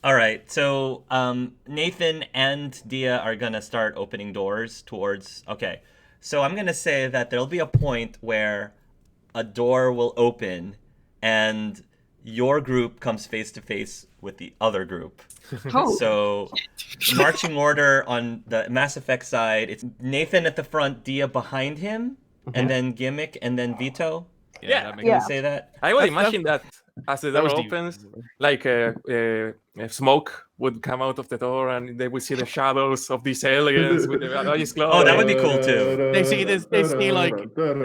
All right. So Nathan and Dia are gonna start opening doors towards. Okay. So I'm gonna say that there'll be a point where a door will open, and your group comes face to face with the other group. Oh, So marching order on the Mass Effect side, it's Nathan at the front, Dia behind him, and Mhm. then Gimmick, and then Vito. Yeah, that makes Can we yeah. say that? I would That's- imagine that as the that door was the opens, usual. like smoke would come out of the door, and they would see the shadows of these aliens with their eyes closed. Oh, that would be cool, too. They see this. They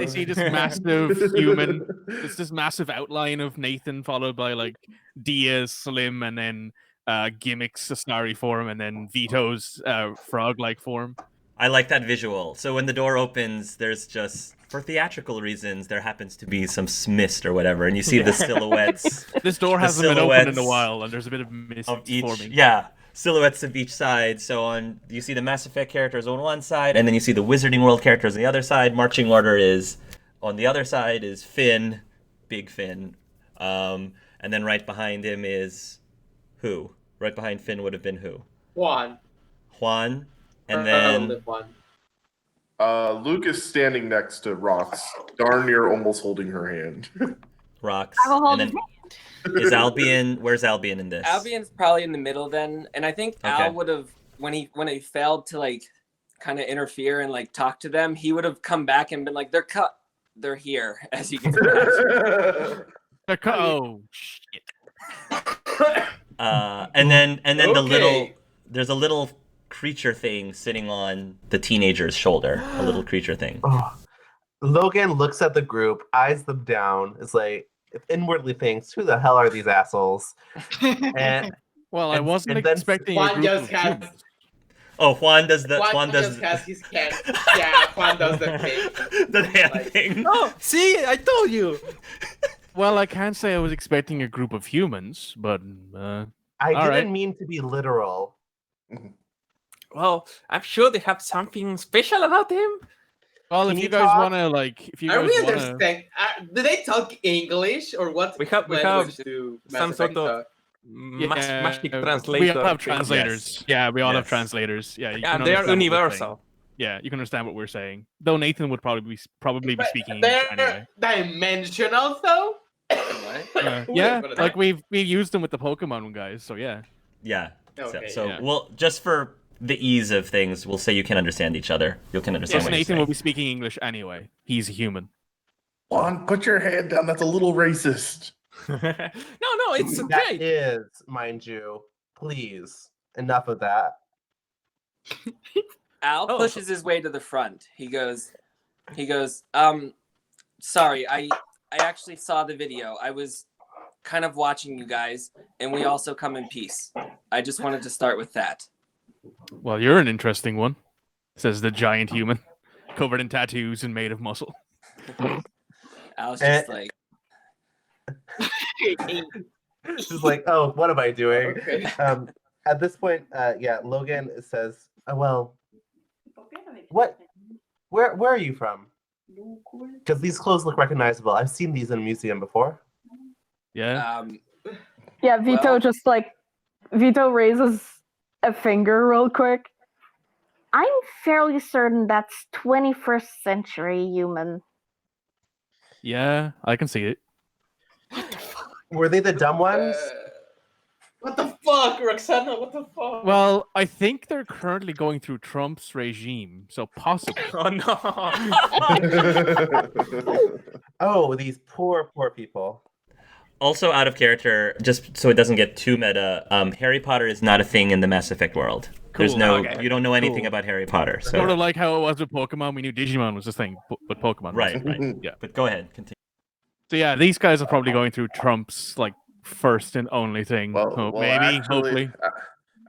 see this massive human. It's this massive outline of Nathan, followed by like Dia's Slim, and then Gimmick's Asari form, and then Vito's frog-like form. I like that visual. So when the door opens, there's just, for theatrical reasons, there happens to be some mist or whatever, and you see the silhouettes This door The hasn't been opened in a silhouettes while, and there's a bit of mist of each. forming. Yeah, silhouettes of each side. So on, you see the Mass Effect characters on one side, and then you see the Wizarding World characters on the other side. Marching order is on the other side is Finn, Big Finn, and then right behind him is who? Right behind Finn would have been who? Juan. Juan, and Probably then Juan. Luke is standing next to Rox, darn near almost holding her hand. Rox, I will hold and his then is Albion? Where's Albion in this? Albion's probably in the middle then, and I think Okay. Al would have when he failed to like kind of interfere and like talk to them, he would have come back and been like, they're here as he gets back. Oh shit! And then the little Okay. there's a little creature thing sitting on the teenager's shoulder. A little creature thing. Oh. Logan looks at the group, eyes them down, is like, inwardly thinks, who the hell are these assholes? And Well, I And- wasn't and then expecting a Juan group just of has humans. Oh, Juan does the Juan Juan does just has his hand. Yeah, Juan does the thing. the hand Like- thing. Oh, see, I told you. Well, I can't say I was expecting a group of humans, but I All didn't right. mean to be literal. Well, I'm sure they have something special about him. well, Can if you you guys talk? want to like, if you Are guys we want to, understand? Do they talk English or what? We have language do Mass some sort Effect of talk? magic we translator. all have thing. translators. Yeah, we all have Yes. translators. Yeah, you Yeah, can and they are understand what we're universal. saying. Yeah, you can understand what we're saying. Though Nathan would probably be But speaking English they're anyway. dimensional though. Yeah, Wait, like we used them with the Pokemon guys, so yeah. Yeah. Okay, so yeah. we'll just for the ease of things, we'll say you can understand each other. You can understand Yes, what Nathan you're will be saying. speaking English anyway. He's a human. Juan, put your hand down. That's a little racist. no, it's That great. is, mind you. Please. Enough of that. Al Oh. pushes his way to the front. He goes, sorry, I actually saw the video. I was kind of watching you guys, and we also come in peace. I just wanted to start with that. Well, you're an interesting one, says the giant human, covered in tattoos and made of muscle. Al's just like, She's like, oh, what am I doing? Okay. At this point, yeah, Logan says, oh, well, what? Where are you from? Because these clothes look recognizable. I've seen these in a museum before. Yeah. Yeah, Vito Well- just like Vito raises a finger real quick. I'm fairly certain that's 21st century human. Yeah, I can see it. Were they the dumb ones? What the fuck, Roxana? What the fuck? Well, I think they're currently going through Trump's regime, so possibly. Oh no. Oh, these poor people. Also out of character, just so it doesn't get too meta, Harry Potter is not a thing in the Mass Effect world. There's Cool. no Okay. you don't know anything Cool. about Harry Potter. So Sort of like how it was with Pokemon. We knew Digimon was the thing, but Pokemon right, wasn't. right. Yeah. But go ahead, continue. So yeah, these guys are probably going through Trump's like first and only thing. Maybe, hopefully.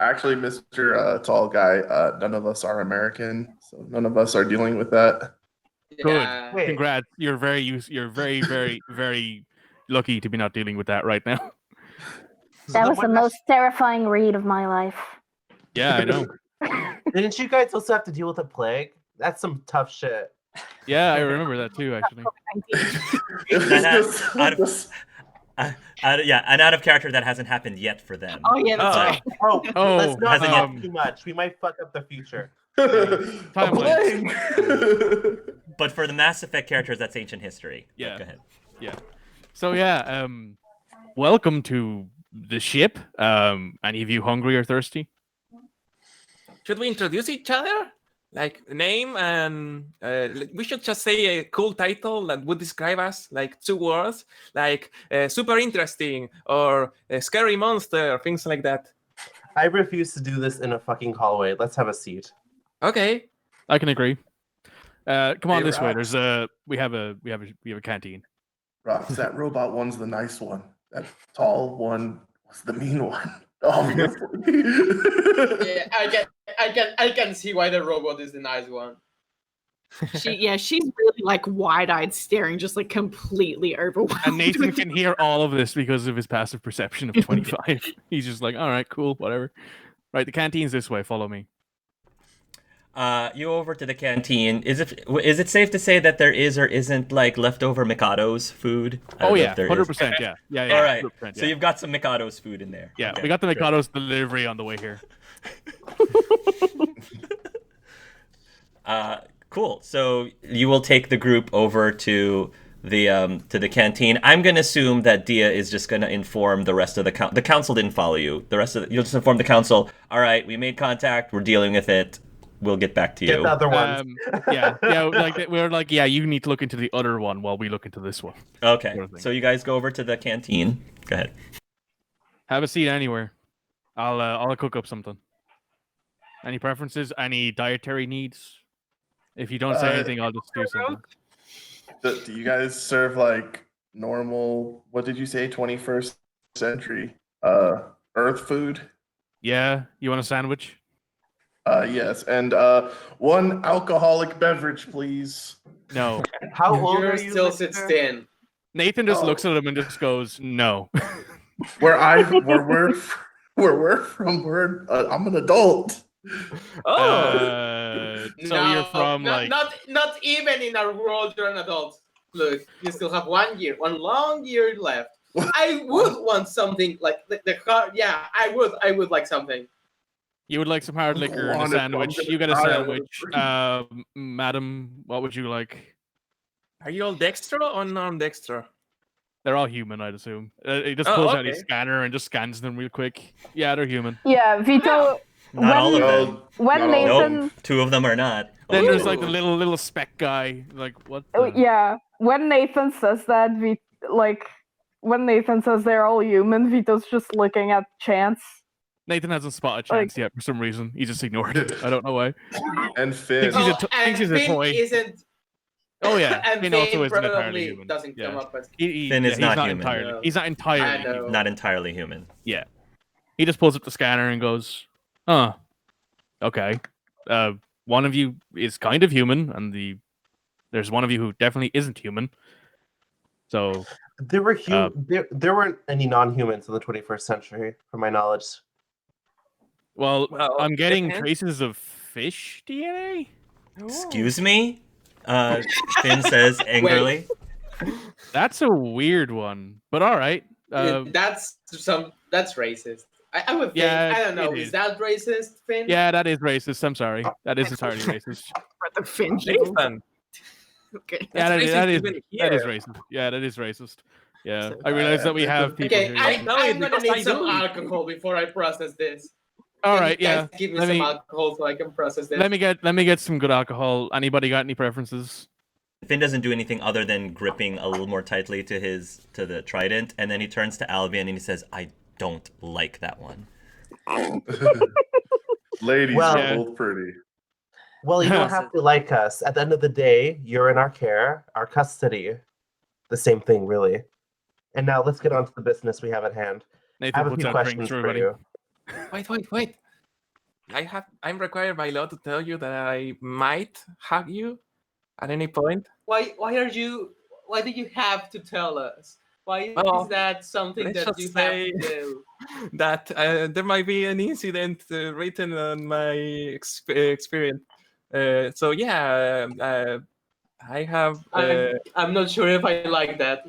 Actually, Mr. Tall Guy, none of us are American, so none of us are dealing with that. Good. Yeah. Wait. Congrats. You're very, very lucky to be not dealing with that right now. That was the most terrifying read of my life. Yeah, I know. Didn't you guys also have to deal with a plague? That's some tough shit. Yeah, I remember that too, actually. That has- out of- An out of character that hasn't happened yet for them. Oh yeah, that's But- right. Oh, Oh, let's not hasn't talk yet- too much. We might fuck up the future. A Timelines. plague. But for the Mass Effect characters, that's ancient history. But Yeah. go ahead. Yeah. So yeah, welcome to the ship. Any of you hungry or thirsty? Should we introduce each other? Like name and we should just say a cool title that would describe us, like 2 words, like super interesting or a scary monster, things like that. I refuse to do this in a fucking hallway. Let's have a seat. Okay. I can agree. Come on Hey, this way. Rox. There's we have a canteen. Rox, that robot one's the nice one. That tall one was the mean one. Obviously. Yeah, I can see why the robot is the nice one. She's really like wide-eyed, staring, just like completely overwhelmed. And Nathan with- can hear all of this because of his passive perception of 25. He's just like, all right, cool, whatever. Right, the canteen's this way. Follow me. You over to the canteen. Is it safe to say that there is or isn't like leftover Mikado's food? I don't Oh know yeah, if there is. 100%. Yeah. All right. 100%, So you've got some Mikado's food in there. yeah, Okay, we got the great. Mikado's delivery on the way here. Cool. So you will take the group over to the canteen. I'm gonna assume that Dia is just gonna inform the rest of the the council didn't follow you. You'll just inform the council. All right, we made contact. We're dealing with it. We'll get back to Get you. the other ones. Yeah. We're like, yeah, you need to look into the other one while we look into this one. Okay. sort of thing. So you guys go over to the canteen. Go ahead. Have a seat anywhere. I'll cook up something. Any preferences? Any dietary needs? If you don't say anything, I'll just do something. Do you guys serve like normal, what did you say, 21st century Earth food? Yeah, you want a sandwich? Yes, and one alcoholic beverage, please. No. How old You're are you? still Mr.? 16. Nathan just Oh. looks at him and just goes, "No." Where we're from, I'm an adult. Oh. So No, you're from not, like not even in our world you're an adult. Look, you still have 1 year, one long year left. I would want something like the car. Yeah, I would like something. you would like some hard liquor and a Wanted- sandwich. I'm You get a gonna die sandwich. Madam, what would you like? Are you all dextro or non-dextro? They're all human, I'd assume. He just Oh, pulls out his okay. scanner and just scans them real quick. Yeah, they're human. Yeah, Vito. Not all of When- them. When Not all. Nathan, Nope. 2 of them are not. Then there's Ooh. like the little speck guy. Like what? oh, the- yeah, when Nathan says that, when Nathan says they're all human, Vito's just looking at Chance. Nathan hasn't spotted Like- Chance yet for some reason. He just ignored it. I don't know why. And Finn. He's a Oh, thinks he's a Finn toy. isn't. Oh yeah, and Finn Finn also isn't entirely probably human. doesn't Yeah. come up as. Finn is he's not human. entirely. No. He's not entirely. I know. human. Not entirely human. He just pulls up the scanner and goes, "Huh, okay. One of you is kind of human, and there's one of you who definitely isn't human. So There were there weren't any non-humans in the 21st century, from my knowledge. well, Well, I'm getting depends. traces of fish DNA. Excuse me? Finn says angrily. That's a weird one, but all right. That's racist. I would think. Yeah, I don't know. it Is is. that racist, Finn? Yeah, that is racist. I'm sorry. That is entirely racist. For the fin jiggle. Nathan, Okay. Yeah, That's that racist is even that is here. racist. Yeah, that is racist. Yeah, So- I realize that we have people. Okay, who... I'm know it gonna because need I some do. alcohol before I process this. all Can right, you yeah. guys give me Let some me- alcohol so I can process this. Let me get some good alcohol. Anybody got any preferences? Finn doesn't do anything other than gripping a little more tightly to the trident, and then he turns to Albion and he says, "I don't like that one." Ladies Well- are both pretty. Well, you don't have to like us. At the end of the day, you're in our care, our custody. The same thing, really. And now let's get on to the business we have at hand. I Nathan have a puts few out drinks questions for for everybody. you. wait. I'm required by law to tell you that I might hug you at any point. Why do you have to tell us? Why Well, is that something let's that just you say- have to do? That there might be an incident written on my experience. So yeah, I have. I'm not sure if I like that.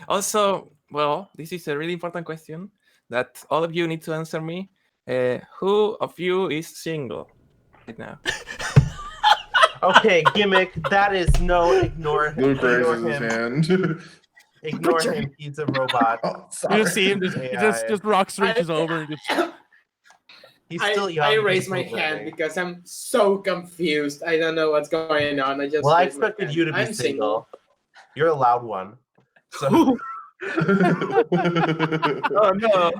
Also, Well, this is a really important question that all of you need to answer me. Who of you is single right now? Okay, Gimmick, that is no, ignore him. Luke Ignore raises his him. hand. Ignore him. He's a robot. Oh, You just sorry. see him, just Rox reaches over and just. He's still young. I he's raise my still hand learning. because I'm so confused. I don't know what's going on. I just Well, I raised my expected hand. you to be I'm single. You're a loud one. So Oh no!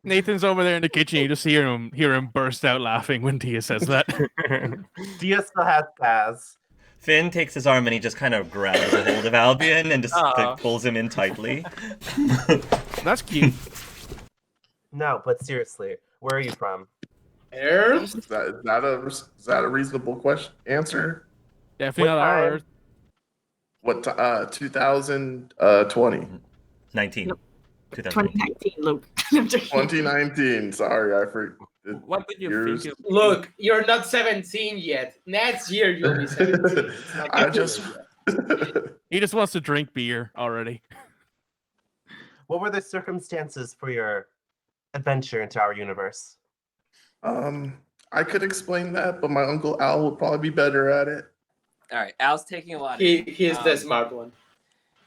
Nathan's over there in the kitchen. You just hear him burst out laughing when Tia says that. Dia still has Kaz. Finn takes his arm and he just kind of grabs a hold of Albion and just like, pulls him in tightly. That's cute. No, but seriously, where are you from? Earth? Is that a reasonable question? Answer? Definitely What not our time? Earth. What? 2020. 19. Nope. 2019. 2019, Luke. I'm joking. 2019. Sorry, I forgot. What did you Years. think? Look, you're not 17 yet. Next year you'll be 17. It's not I that just. yet. He just wants to drink beer already. What were the circumstances for your adventure into our universe? I could explain that, but my uncle Al would probably be better at it. All right, Al's taking a lot. He's the smart one.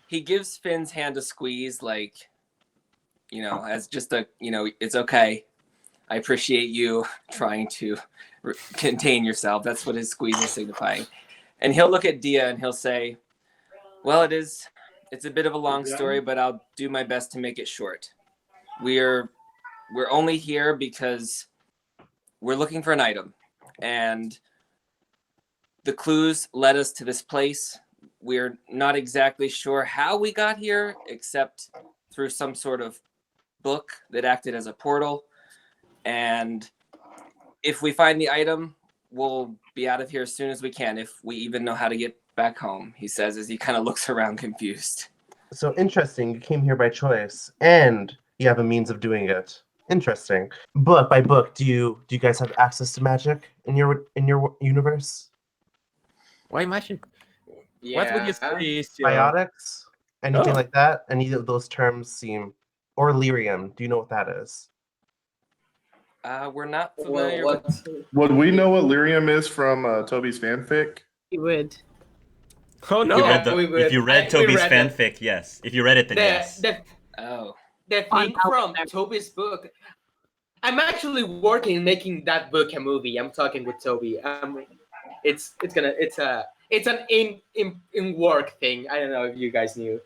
He gives Finn's hand a squeeze, like, as just a, it's okay. I appreciate you trying to contain yourself. That's what his squeeze is signifying. And he'll look at Dia and he'll say, well, it's a bit of a long story, but I'll do my best to make it short. We're only here because we're looking for an item. And the clues led us to this place. We're not exactly sure how we got here, except through some sort of book that acted as a portal. And if we find the item, we'll be out of here as soon as we can, if we even know how to get back home, he says as he kind of looks around confused. So interesting. You came here by choice, and you have a means of doing it. Interesting. Book by book, do you guys have access to magic in your universe? Why magic? What would you say is your... Biotics? Anything Oh. like that? Any of those terms seem... Or lyrium. Do you know what that is? We're not familiar Well, with... Would we know what lyrium is from Toby's fanfic? You would. Oh no! If you read Toby's read it. fanfic, yes. If you read it, then yes. Oh. The thing from Toby's book. I'm actually working making that book a movie. I'm talking with Toby. It's an in work thing. I don't know if you guys knew.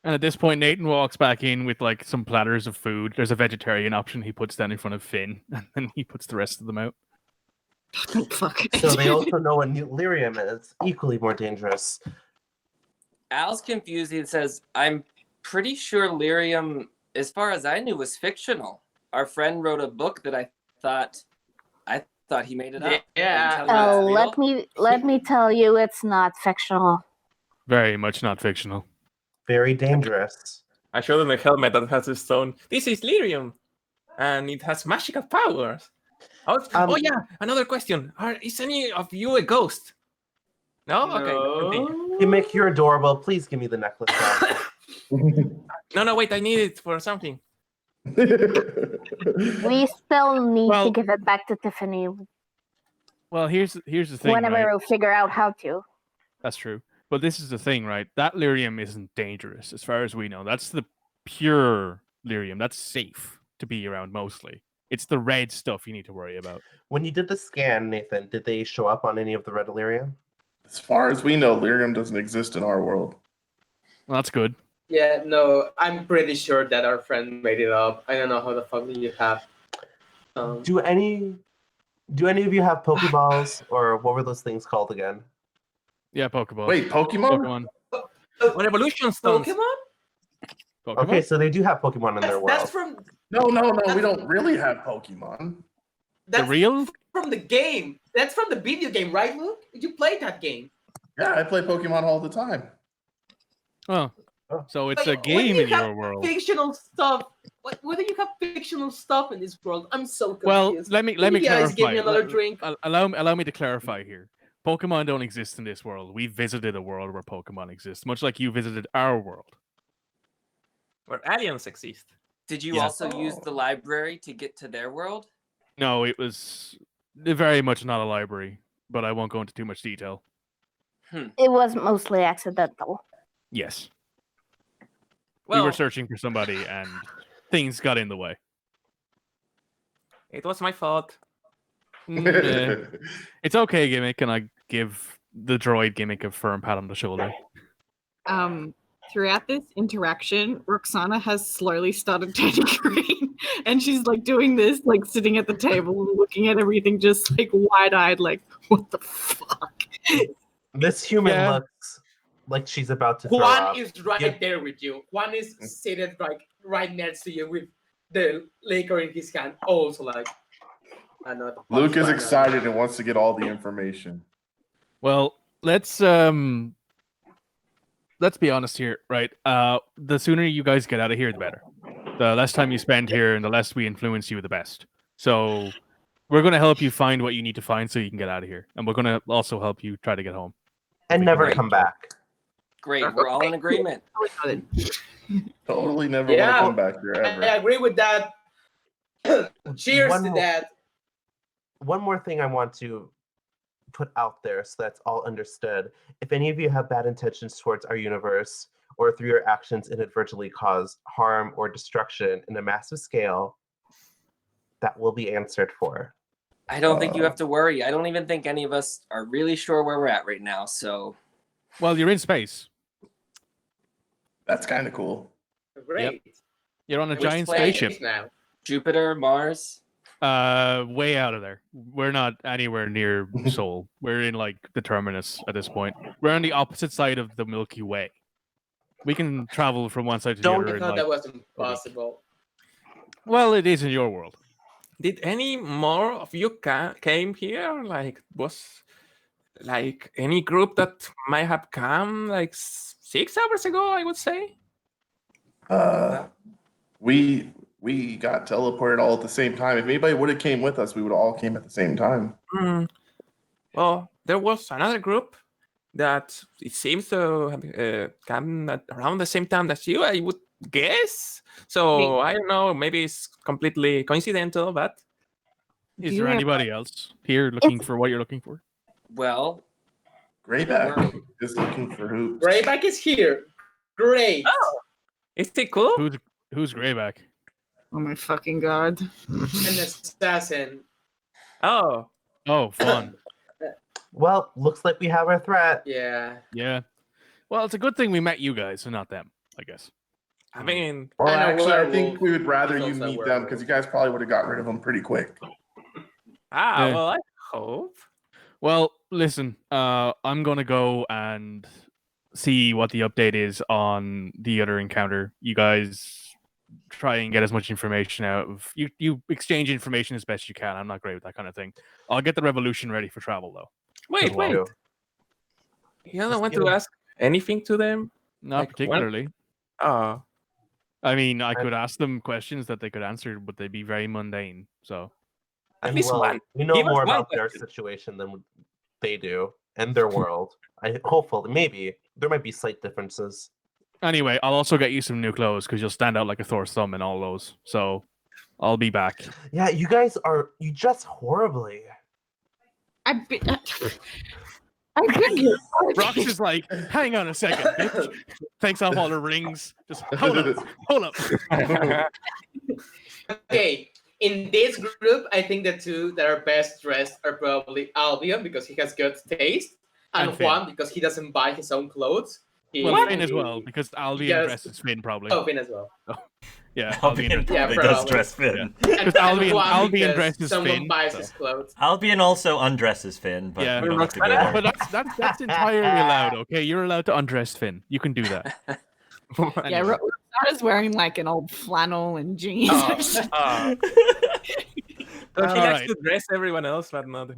And at this point, Nathan walks back in with like some platters of food. There's a vegetarian option he puts down in front of Finn, and then he puts the rest of them out. Fuck. So they also know what lyrium is. Equally more dangerous. Al's confused. He says, I'm pretty sure lyrium, as far as I knew, was fictional. Our friend wrote a book that I thought he made it up. Yeah. Oh, let me tell you, it's not fictional. Very much not fictional. Very dangerous. I showed him a helmet that has a stone. This is lyrium, and it has magical powers. Oh yeah, another question. Is any of you a ghost? No? Okay. Continue. Gimmick, you're adorable. Please give me the necklace back. No, wait, I need it for something. We still need to give it back to Tiffany Well, here's the thing. whenever right? we'll figure out how to. That's true. But this is the thing, right? That lyrium isn't dangerous, as far as we know. That's the pure lyrium. That's safe to be around mostly. It's the red stuff you need to worry about. When you did the scan, Nathan, did they show up on any of the red lyrium? As far as we know, lyrium doesn't exist in our world. Well, that's good. Yeah, no, I'm pretty sure that our friend made it up. I don't know how the fuck you have. Do any of you have Pokeballs, or what were those things called again? Yeah, Pokeball. Wait, Pokemon? What evolution stones? Pokemon? Okay, so they do have Pokemon in their world. That's from No, we don't really have Pokemon. that's real? from the game. That's from the video game, right, Luke? You played that game. Yeah, I play Pokemon all the time. Oh. So it's Like, a game when in you your have world. Fictional stuff. Whether you have fictional stuff in this world, I'm so confused. Well, let me Can you guys clarify. give me another drink. Allow me to clarify here. Pokemon don't exist in this world. We visited a world where Pokemon exist, much like you visited our world. where aliens exist. Did you Yeah. also use the library to get to their world? No, it was very much not a library, but I won't go into too much detail. It was mostly accidental. Yes. Well, We were searching for somebody and things got in the way. it was my fault. It's okay, Gimmick, and I give the droid Gimmick a firm pat on the shoulder. Throughout this interaction, Roxana has slowly started turning green, and she's like doing this, like sitting at the table and looking at everything, just like wide-eyed, like what the fuck. This human Yeah. looks like she's about to throw Juan up. is right there with you. Juan is seated right next to you with the liquor in his hand. Also, like, Luke is excited and wants to get all the information. Well, let's be honest here, right? The sooner you guys get out of here, the better. The less time you spend here and the less we influence you, the best. So we're going to help you find what you need to find so you can get out of here. And we're going to also help you try to get home. And never Great. come back. Great, we're all in agreement. Totally never want to come back here I ever. agree with that. Cheers to that. One more thing I want to put out there so that's all understood. If any of you have bad intentions towards our universe, or through your actions inadvertently cause harm or destruction in a massive scale, that will be answered for. I don't think you have to worry. I don't even think any of us are really sure where we're at right now, so... Well, you're in space. That's kind of cool. Great. You're on a Which giant planet? spaceship. Now. Jupiter, Mars? Way out of there. We're not anywhere near Sol. We're in like the terminus at this point. We're on the opposite side of the Milky Way. We can travel from one side to the I other. in, thought like, that wasn't possible. Well, it is in your world. Did any more of you came here? Like, was like any group that might have come like 6 hours ago, I would say? We got teleported all at the same time. If anybody would have came with us, we would have all came at the same time. Well, there was another group that it seems to have come at around the same time as you, I would guess. So I don't know, maybe it's completely coincidental, but... Is there anybody else here looking for what you're looking for? Well... Greyback is looking for hoops. Greyback is here. Great. Oh, is it cool? Who's Greyback? Oh my fucking god. An assassin. Oh, fun. Well, looks like we have our threat. Yeah. Yeah. Well, it's a good thing we met you guys and not them, I guess. I mean... Well, I know, actually, I werewolf think we would rather is you also a meet them werewolf. because you guys probably would have got rid of them pretty quick. Yeah. Well, I hope. Well, listen, I'm going to go and see what the update is on the other encounter. You guys try and get as much information out of... You exchange information as best you can. I'm not great with that kind of thing. I'll get the revolution ready for travel, though. Wait. You don't want to ask anything to them? Not Like, particularly. Oh. I mean, I could ask them questions that they could answer, but they'd be very mundane, so... At least one. We know Give us more one about their question. situation than they do and their world. Hopefully, maybe there might be slight differences. Anyway, I'll also get you some new clothes because you'll stand out like a Thor's thumb in all those. So I'll be back. Yeah, you dress horribly. I've been here. Rox is like, hang on a second, bitch. Takes off all the rings. Just hold up. Okay. In this group, I think the two that are best dressed are probably Albion because he has good taste, and And Finn. Juan because he doesn't buy his own clothes. Well, Finn as well, because Albion Yes. dresses Finn probably. Oh, Finn as well. Yeah, Albion Yeah, probably for does Albion. dress Finn. And Because Albion Juan because dresses someone Finn, buys so. his clothes. Albion also undresses Finn, but Yeah. we don't have to go there. But that's entirely allowed, okay? You're allowed to undress Finn. You can do that. Yeah, Roxana's wearing like an old flannel and jeans. So she All likes right. to dress everyone else, but not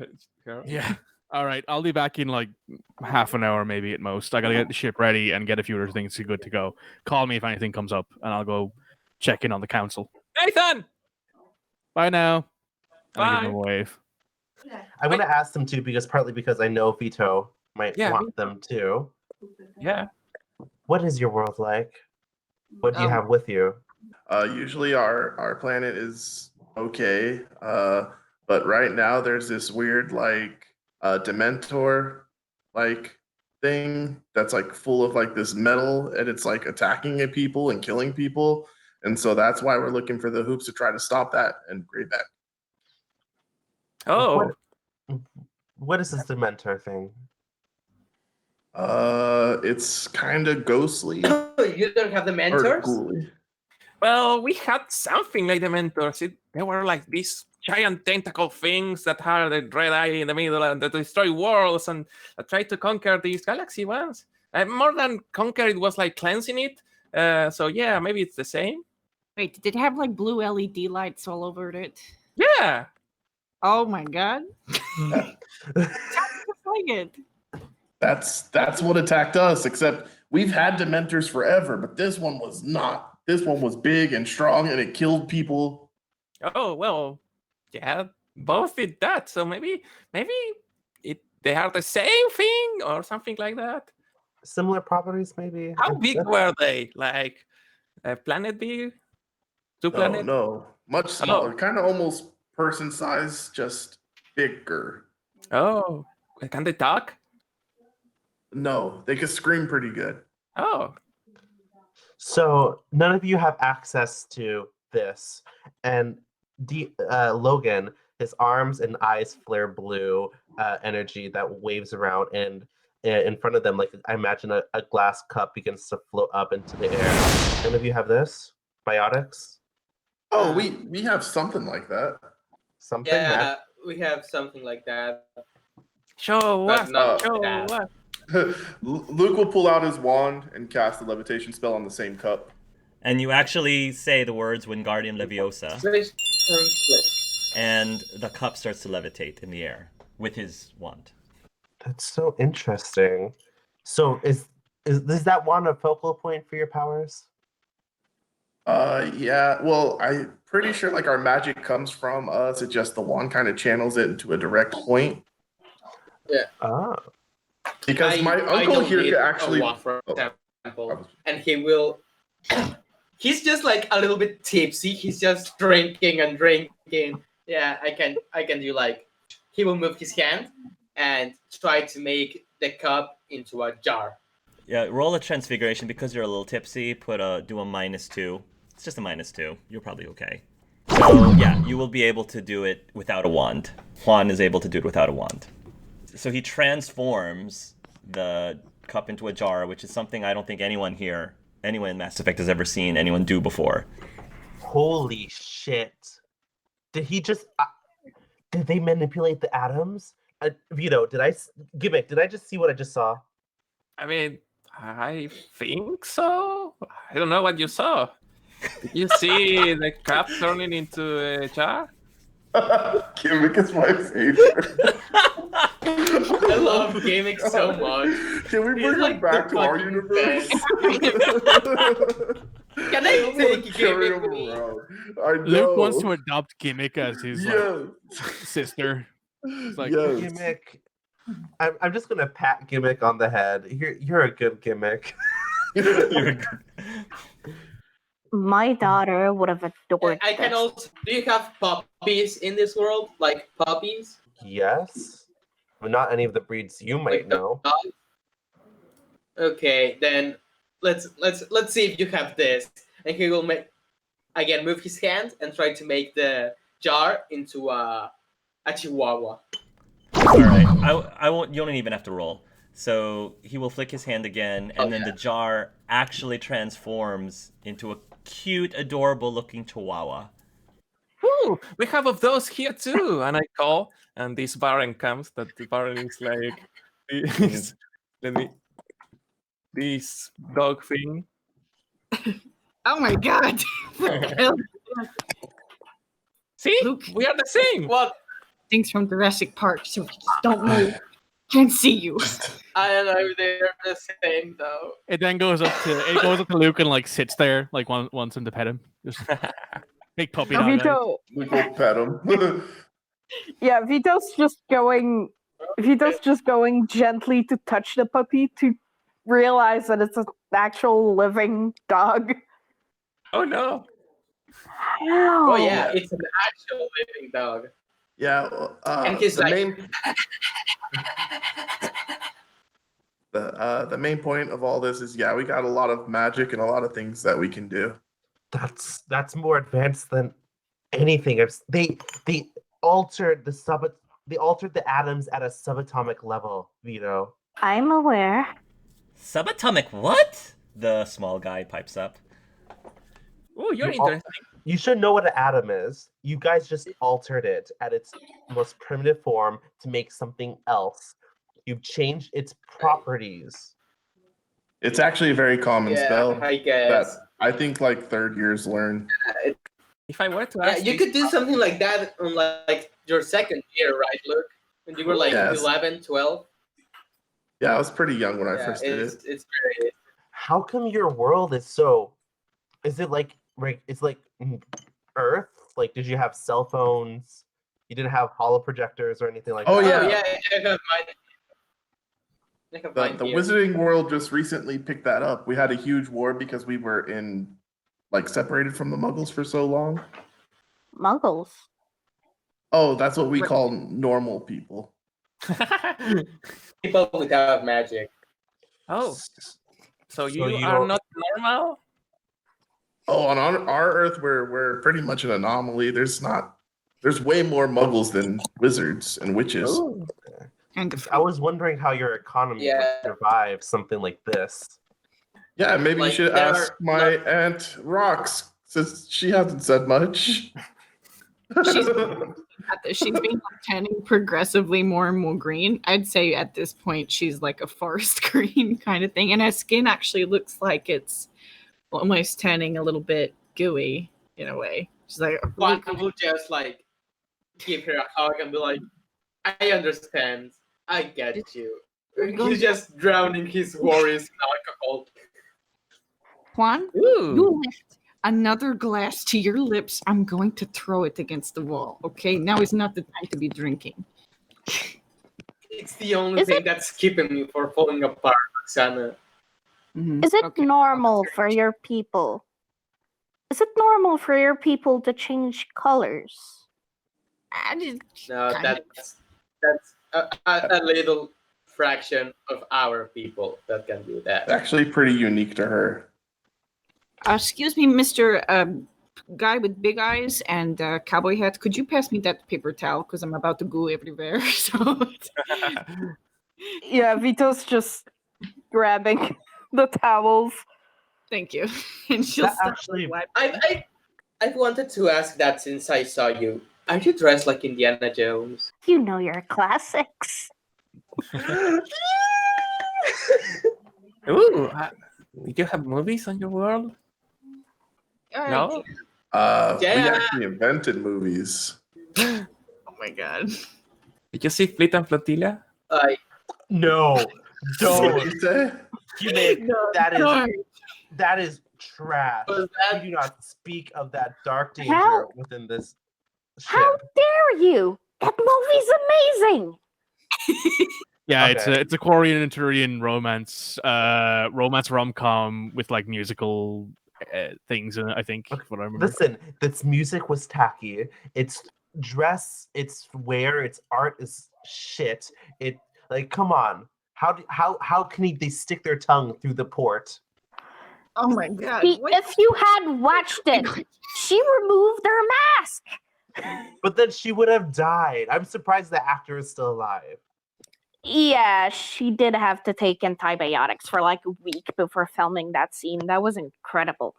her. Yeah. All right, I'll be back in like half an hour, maybe at most. I gotta get the ship ready and get a few other things good to go. Call me if anything comes up, and I'll go check in on the council. Nathan! Bye now. I'll give Bye. them a wave. I want to ask them too, partly because I know Vito might Yeah, want them too. Yeah. What is your world like? What do you have with you? Usually our planet is okay, but right now there's this weird like Dementor like thing that's like full of like this metal, and it's like attacking at people and killing people, and so that's why we're looking for the hoops to try to stop that and grade that. Oh, What is this Dementor thing? It's kind of ghostly You don't have the or mentors? ghouly. well, we had something like the mentors. They were like these giant tentacle things that had a red eye in the middle and that destroy worlds and try to conquer these galaxy ones. More than conquer, it was like cleansing it. So yeah, maybe it's the same. Wait, did it have like blue LED lights all over it? Yeah. Oh my god. Sounds just like it. That's what attacked us, except we've had Dementors forever, but this one was not. This one was big and strong and it killed people. Oh well, yeah. Both did that. So maybe they are the same thing or something like that. Similar properties, maybe? How big were they? Like a planet big? Two No, planets? no, much smaller, kind of almost person size, just bigger. Oh, can they talk? No, they could scream pretty good. Oh, So none of you have access to this, and Logan, his arms and eyes flare blue energy that waves around, and in front of them, like I imagine a glass cup begins to float up into the air. None of you have this? Biotics? Oh, we have something like that. Something? Yeah, we have something like that. show But us. not Show that. us. Luke will pull out his wand and cast a levitation spell on the same cup. And you actually say the words Wingardium Leviosa, and the cup starts to levitate in the air with his wand. That's so interesting. So is that wand a focal point for your powers? Yeah. Well, I'm pretty sure like our magic comes from us. It's just the wand kind of channels it into a direct point. Yeah. Ah. Because my I uncle don't here need could a actually. wand, for example, and he will. He's just like a little bit tipsy. He's just drinking and drinking. Yeah, I can do like. He will move his hand and try to make the cup into a jar. Yeah, roll a transfiguration because you're a little tipsy. Do a -2. It's just a -2. You're probably okay. So yeah, you will be able to do it without a wand. Juan is able to do it without a wand. So he transforms the cup into a jar, which is something I don't think anyone in Mass Effect has ever seen anyone do before. Holy shit. Did he just... did they manipulate the atoms? Vito, did I just see what I just saw? I mean, I think so. I don't know what you saw. Did you see the cup turning into a jar? Gimmick is my favorite. I love Gimmick so much. Can we bring him back to our universe? Can I take Gimmick with me? I know. Luke wants to adopt Gimmick as his sister. It's like, Gimmick. I'm just gonna pat Gimmick on the head. You're a good Gimmick. My daughter would have adored I can this. also. Do you have puppies in this world? Like puppies? Yes. But not any of the breeds you might know. Okay, then let's see if you have this. And he will move his hand and try to make the jar into a chihuahua. All right, I won't. You don't even have to roll. So he will flick his hand again, and then the jar actually transforms into a cute, adorable-looking chihuahua. Ooh, we have of those here too. And I call, and this Baron comes. That the Baron is like this dog thing. Oh my god. What the hell? See, Luke. we are the same. What? Things from Jurassic Park, so we just don't move. Can't see you. I don't know if they're the same though. it then goes up to Luke and like sits there, like wants him to pet him. Just big puppy dog. Vito, We go pet him. yeah, Vito's just going gently to touch the puppy to realize that it's an actual living dog. Oh no. How? Oh yeah, Yeah. it's an actual living dog. Yeah, And he's the like- main point of all this is we got a lot of magic and a lot of things that we can do. That's more advanced than anything. They altered the atoms at a subatomic level, Vito. I'm aware. Subatomic what? The small guy pipes up. Oh, you're You al- interesting. You should know what an atom is. You guys just altered it at its most primitive form to make something else. You've changed its properties. It's actually a very common Yeah, spell I guess. that I think like third years learn. If I were to Yeah, ask, you could do something like that on like your second year, right, Luke? When you were like Yes. 11, 12. Yeah, I was pretty young when I Yeah, first did it. it's very. How come your world is so? Is it like it's like Earth? Like, did you have cell phones? You didn't have holo projectors or anything like Oh, that? Oh yeah. yeah, I have mine. I have mine The here. Wizarding World just recently picked that up. We had a huge war because we were separated from the Muggles for so long. Muggles. Oh, that's what we call normal people. People without magic. oh, so you you are don't- not normal? Oh, on our Earth, we're pretty much an anomaly. There's way more Muggles than wizards and witches. Oh. And I was wondering how your economy Yeah. would survive something like this. Yeah, maybe you Like, should there ask are my aunt Rox, since she hasn't said much. she's been turning progressively more and more green. I'd say at this point she's like a forest green kind of thing, and her skin actually looks like it's almost turning a little bit gooey in a way. She's like, One will just like give her a hug and be like, I understand. I get you. He's just drowning his worries in alcohol. Juan, Ooh. you lift another glass to your lips. I'm going to throw it against the wall. Okay, now is not the time to be drinking. It's the only Is thing that's keeping me from falling apart, Roxana. Is it Okay. normal for your people? Is it normal for your people to change colors? I just No, kind of- that's a little fraction of our people that can do that. Actually, pretty unique to her. Excuse me, Mr. Guy with big eyes and cowboy hat. Could you pass me that paper towel? Because I'm about to go everywhere. So Yeah, Vito's just grabbing the towels. thank you. And she'll That start actually- wipe- I've wanted to ask that since I saw you. Are you dressed like Indiana Jones? You know your classics. Ooh, did you have movies on your world? No? We Yeah. actually invented movies. Oh my god. Did you see Fleet and Flotilla? No, What don't. did you say? You made Darn. that is trash. Was We that do not speak of that dark danger How- within this ship. How dare you? That movie's amazing. Yeah, Okay. it's a Korean and Turian romance rom-com with like musical things in it, I think, what I remember. Listen, this music was tacky. Its dress, its wear, its art is shit. It like, come on. How can they stick their tongue through the port? Oh my god. What? If you had watched it, she removed her mask. But then she would have died. I'm surprised the actor is still alive. Yeah, she did have to take antibiotics for like a week before filming that scene. That was incredible.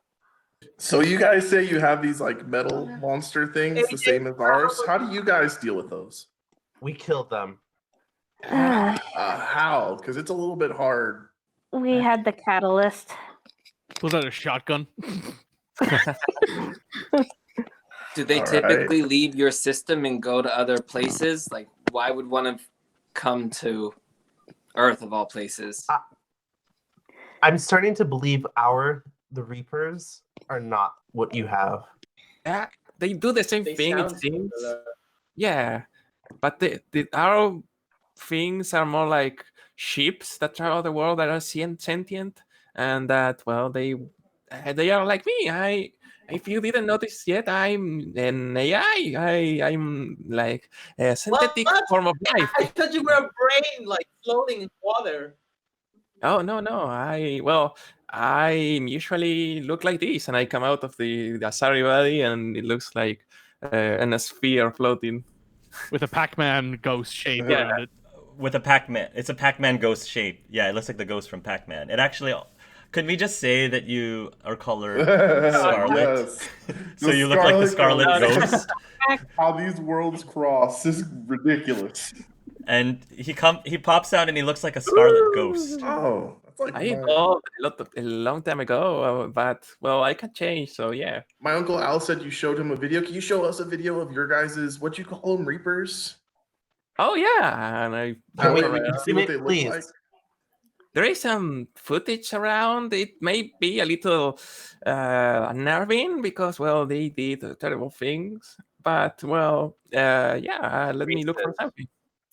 So you guys say you have these like metal monster things, the same as ours. How do you guys deal with those? We killed them. How? Because it's a little bit hard. We had the catalyst. Was that a shotgun? Do they All typically leave your system and go to other places? Like, why would one have come to Earth of all places? I'm starting to believe the Reapers are not what you have. Yeah, they do the same they thing, it sound seems. similar. Yeah, but the our things are more like ships that travel the world that are sentient, and that well they are like me. If you didn't notice yet, I'm an AI. I'm like a synthetic What? form of life. I thought you were a brain like floating in water. Oh no, no. I usually look like this, and I come out of the Asari body, and it looks like a sphere floating. With a Pac-Man ghost shape Yeah. around it. With a Pac-Man. It's a Pac-Man ghost shape. Yeah, it looks like the ghost from Pac-Man. It actually... Could we just say that you are colored scarlet? Yes. So The you look like the Scarlet Scarlet Ghost? How these worlds cross is ridiculous. And he pops out and he looks like a Scarlet Ghost. Oh, that's like I evolved a long time ago, but well, I can change. So yeah. my uncle Al said you showed him a video. Can you show us a video of your guys's what you call them, Reapers? Oh yeah, and I. Can we we can see what they look please? like. There is some footage around. It may be a little unnerving because, well, they did terrible things. But, well, yeah, let me look for something.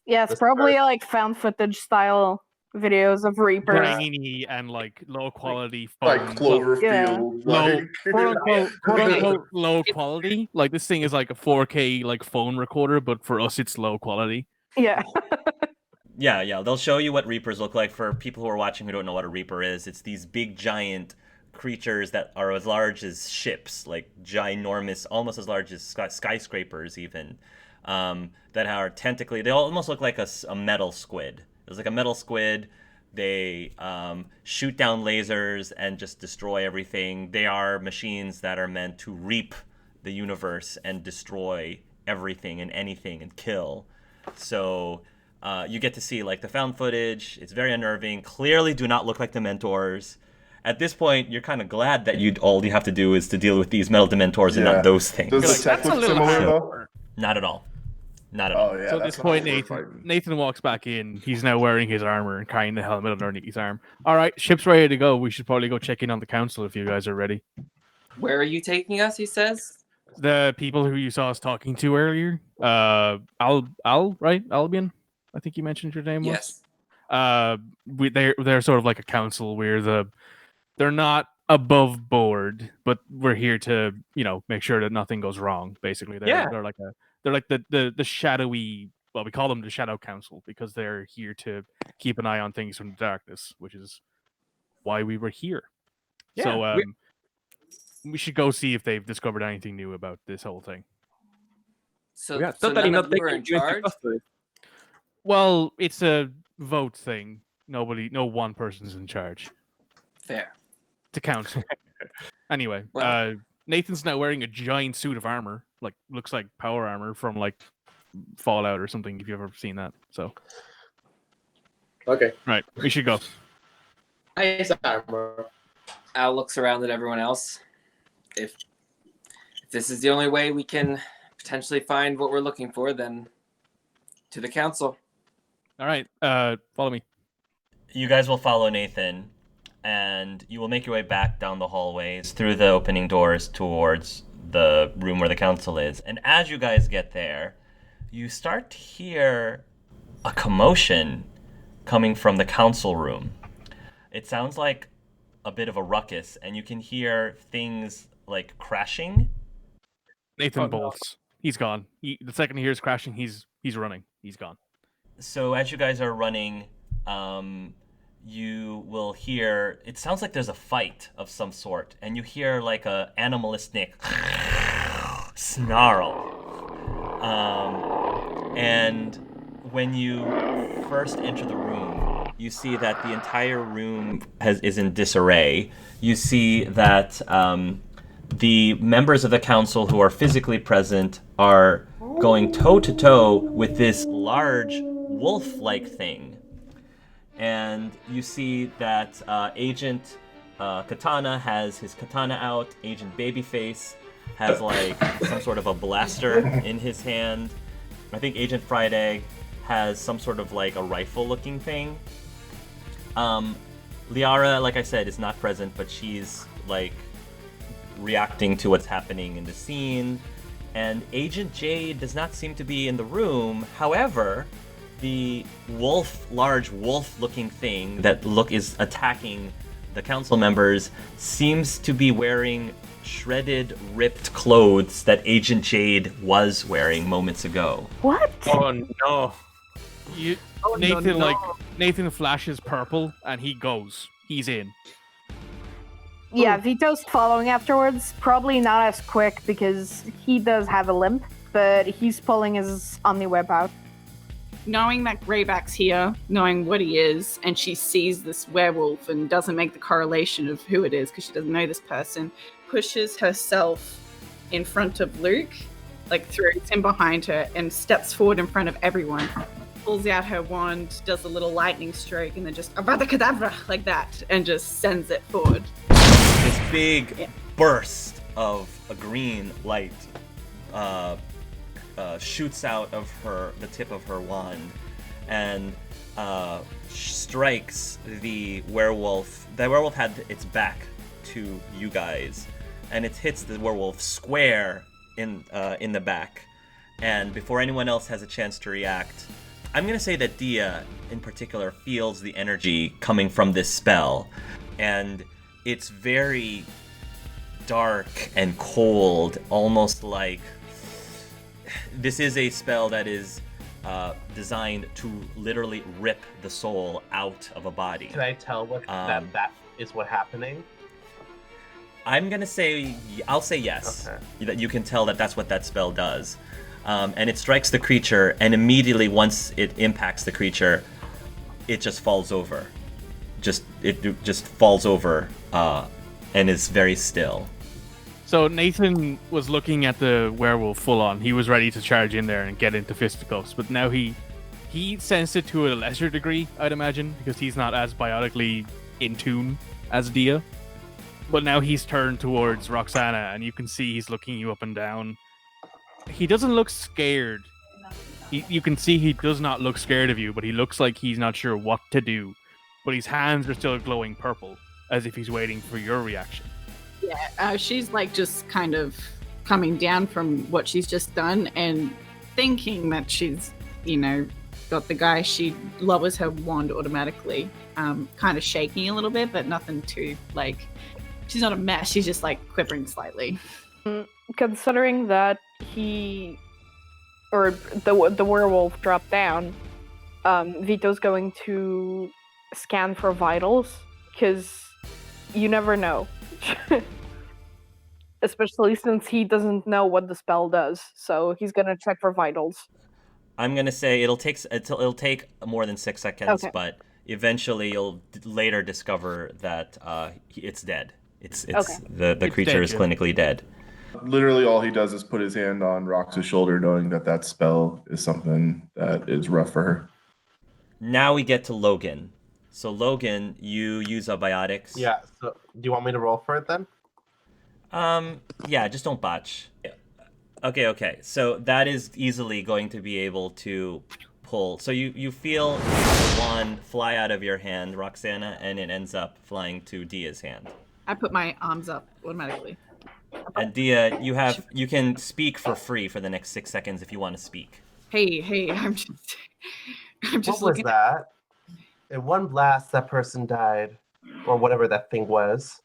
Yeah, it's probably like found footage style videos of Reapers. Grainy and like low quality Like phone. Cloverfield. Low, Like, quote unquote low quality. Like this thing is like a 4K like phone recorder, but for us it's low quality. Yeah. Yeah. They'll show you what Reapers look like for people who are watching who don't know what a Reaper is. It's these big, giant creatures that are as large as ships, like ginormous, almost as large as skyscrapers even, that are tentacly. They almost look like a metal squid. It's like a metal squid. They shoot down lasers and just destroy everything. They are machines that are meant to reap the universe and destroy everything and anything and kill. So you get to see like the found footage. It's very unnerving. Clearly do not look like Dementors. At this point, you're kind of glad that all you have to do is to deal with these metal Dementors and not those things. Does the tech look similar though? Not at all. Not at all. Oh yeah. So at this that's point, not worth fighting. Nathan walks back in. He's now wearing his armor and carrying the helmet underneath his arm. All right, ship's ready to go. We should probably go check in on the council if you guys are ready. Where are you taking us? He says. The people who you saw us talking to earlier, right? Albion, I think you mentioned your name was. Yes. They're sort of like a council where they're not above board, but we're here to make sure that nothing goes wrong. Basically, they're like the shadowy. Well, we call them the Shadow Council because they're here to keep an eye on things from the darkness, which is why we were here. Yeah, so we should go see if they've discovered anything new about this whole thing. So, Yeah, so totally none of not you are in taking you into charge. custody. Well, it's a vote thing. No one person's in charge. Fair. To council. Anyway, Well- Nathan's now wearing a giant suit of armor, like looks like power armor from like Fallout or something. If you've ever seen that, so Okay. right, we should go. Nice armor. Al looks around at everyone else. If this is the only way we can potentially find what we're looking for, then to the council. All right, follow me. You guys will follow Nathan, and you will make your way back down the hallways through the opening doors towards the room where the council is. And as you guys get there, you start to hear a commotion coming from the council room. It sounds like a bit of a ruckus, and you can hear things like crashing. Nathan bolts. He's gone. The second he hears crashing, he's running. He's gone. So as you guys are running, you will hear, it sounds like there's a fight of some sort, and you hear like a animalistic snarl. And when you first enter the room, you see that the entire room is in disarray. You see that the members of the council who are physically present are going toe-to-toe with this large wolf-like thing. And you see that Agent Katana has his katana out. Agent Babyface has like some sort of a blaster in his hand. I think Agent Fried Egg has some sort of like a rifle-looking thing. Liara, like I said, is not present, but she's like reacting to what's happening in the scene. And Agent Jade does not seem to be in the room. However, the large wolf-looking thing that is attacking the council members seems to be wearing shredded, ripped clothes that Agent Jade was wearing moments ago. What? Oh no. Nathan flashes purple and he goes. He's in. Yeah, Vito's following afterwards. Probably not as quick because he does have a limp, but he's pulling his Omniweb out. Knowing that Greyback's here, knowing what he is, and she sees this werewolf and doesn't make the correlation of who it is because she doesn't know this person, pushes herself in front of Luke, like throws him behind her and steps forward in front of everyone. Pulls out her wand, does a little lightning stroke, and then just Avada Kedavra like that, and just sends it forward. This big burst of a green light shoots out of the tip of her wand and strikes the werewolf. The werewolf had its back to you guys, and it hits the werewolf square in the back. And before anyone else has a chance to react, I'm gonna say that Dia in particular feels the energy coming from this spell, and it's very dark and cold, almost like this is a spell that is designed to literally rip the soul out of a body. Can I tell what that is what happening? I'm gonna say, I'll say yes. Okay. That you can tell that that's what that spell does. And it strikes the creature, and immediately once it impacts the creature, it just falls over. It just falls over and is very still. So Nathan was looking at the werewolf full on. He was ready to charge in there and get into fisticuffs, but now he sensed it to a lesser degree, I'd imagine, because he's not as biotically in tune as Dia. But now he's turned towards Roxana, and you can see he's looking you up and down. He doesn't look scared. You can see he does not look scared of you, but he looks like he's not sure what to do. But his hands are still glowing purple, as if he's waiting for your reaction. Yeah, she's like just kind of coming down from what she's just done and thinking that she's, got the guy. She lowers her wand automatically, kind of shaking a little bit, but nothing too, she's not a mess. She's just, quivering slightly. Considering that the werewolf dropped down, Vito's going to scan for vitals, because you never know. Especially since he doesn't know what the spell does, so he's gonna check for vitals. I'm gonna say it'll take more than 6 seconds, Okay. but eventually you'll later discover that it's dead. It's Okay. the creature dead, is yeah. clinically dead. Literally, all he does is put his hand on Rox's shoulder, knowing that spell is something that is rough for her. Now we get to Logan. So Logan, you use a biotics. Yeah. So, do you want me to roll for it then? Yeah, just don't botch. Okay. So that is easily going to be able to pull. So you feel one fly out of your hand, Roxana, and it ends up flying to Dia's hand. I put my arms up automatically. And Dia, you can speak for free for the next 6 seconds if you want to speak. Hey, I'm just What was looking. that? In one blast, that person died, or whatever that thing was.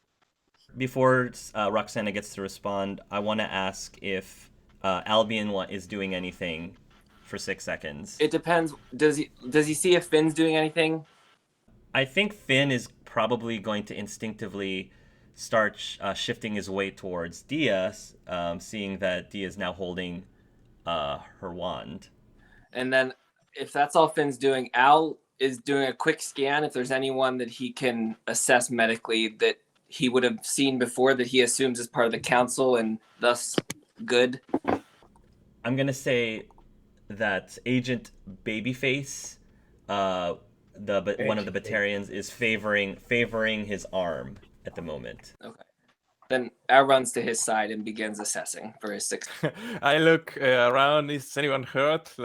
Before Roxana gets to respond, I want to ask if Albion is doing anything for 6 seconds. It depends. Does he see if Finn's doing anything? I think Finn is probably going to instinctively start shifting his weight towards Dia, seeing that Dia is now holding her wand. And then if that's all Finn's doing, Al is doing a quick scan if there's anyone that he can assess medically that he would have seen before that he assumes is part of the council and thus good. I'm going to say that Agent Babyface, one of the Batarians, is favoring his arm at the moment. Okay. Then Al runs to his side and begins assessing for his 6. I look around. Is anyone hurt?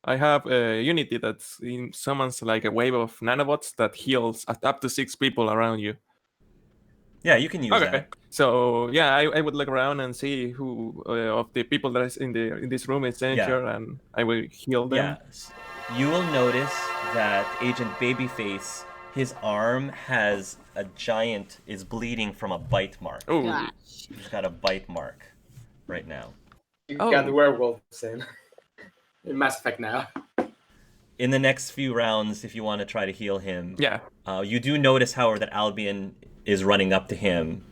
I have a unity that's summons a wave of nanobots that heals up to 6 people around you. Yeah, you can use that. So yeah, I would look around and see who of the people that is in this room is injured, and I will heal them. Yeah, you will notice that Agent Babyface His arm is bleeding from a bite mark. Oh, Gosh. He's got a bite mark right now. You Oh. got the werewolves in Mass Effect now. In the next few rounds, if you want to try to heal him, yeah. you do notice, however, that Albion is running up to him.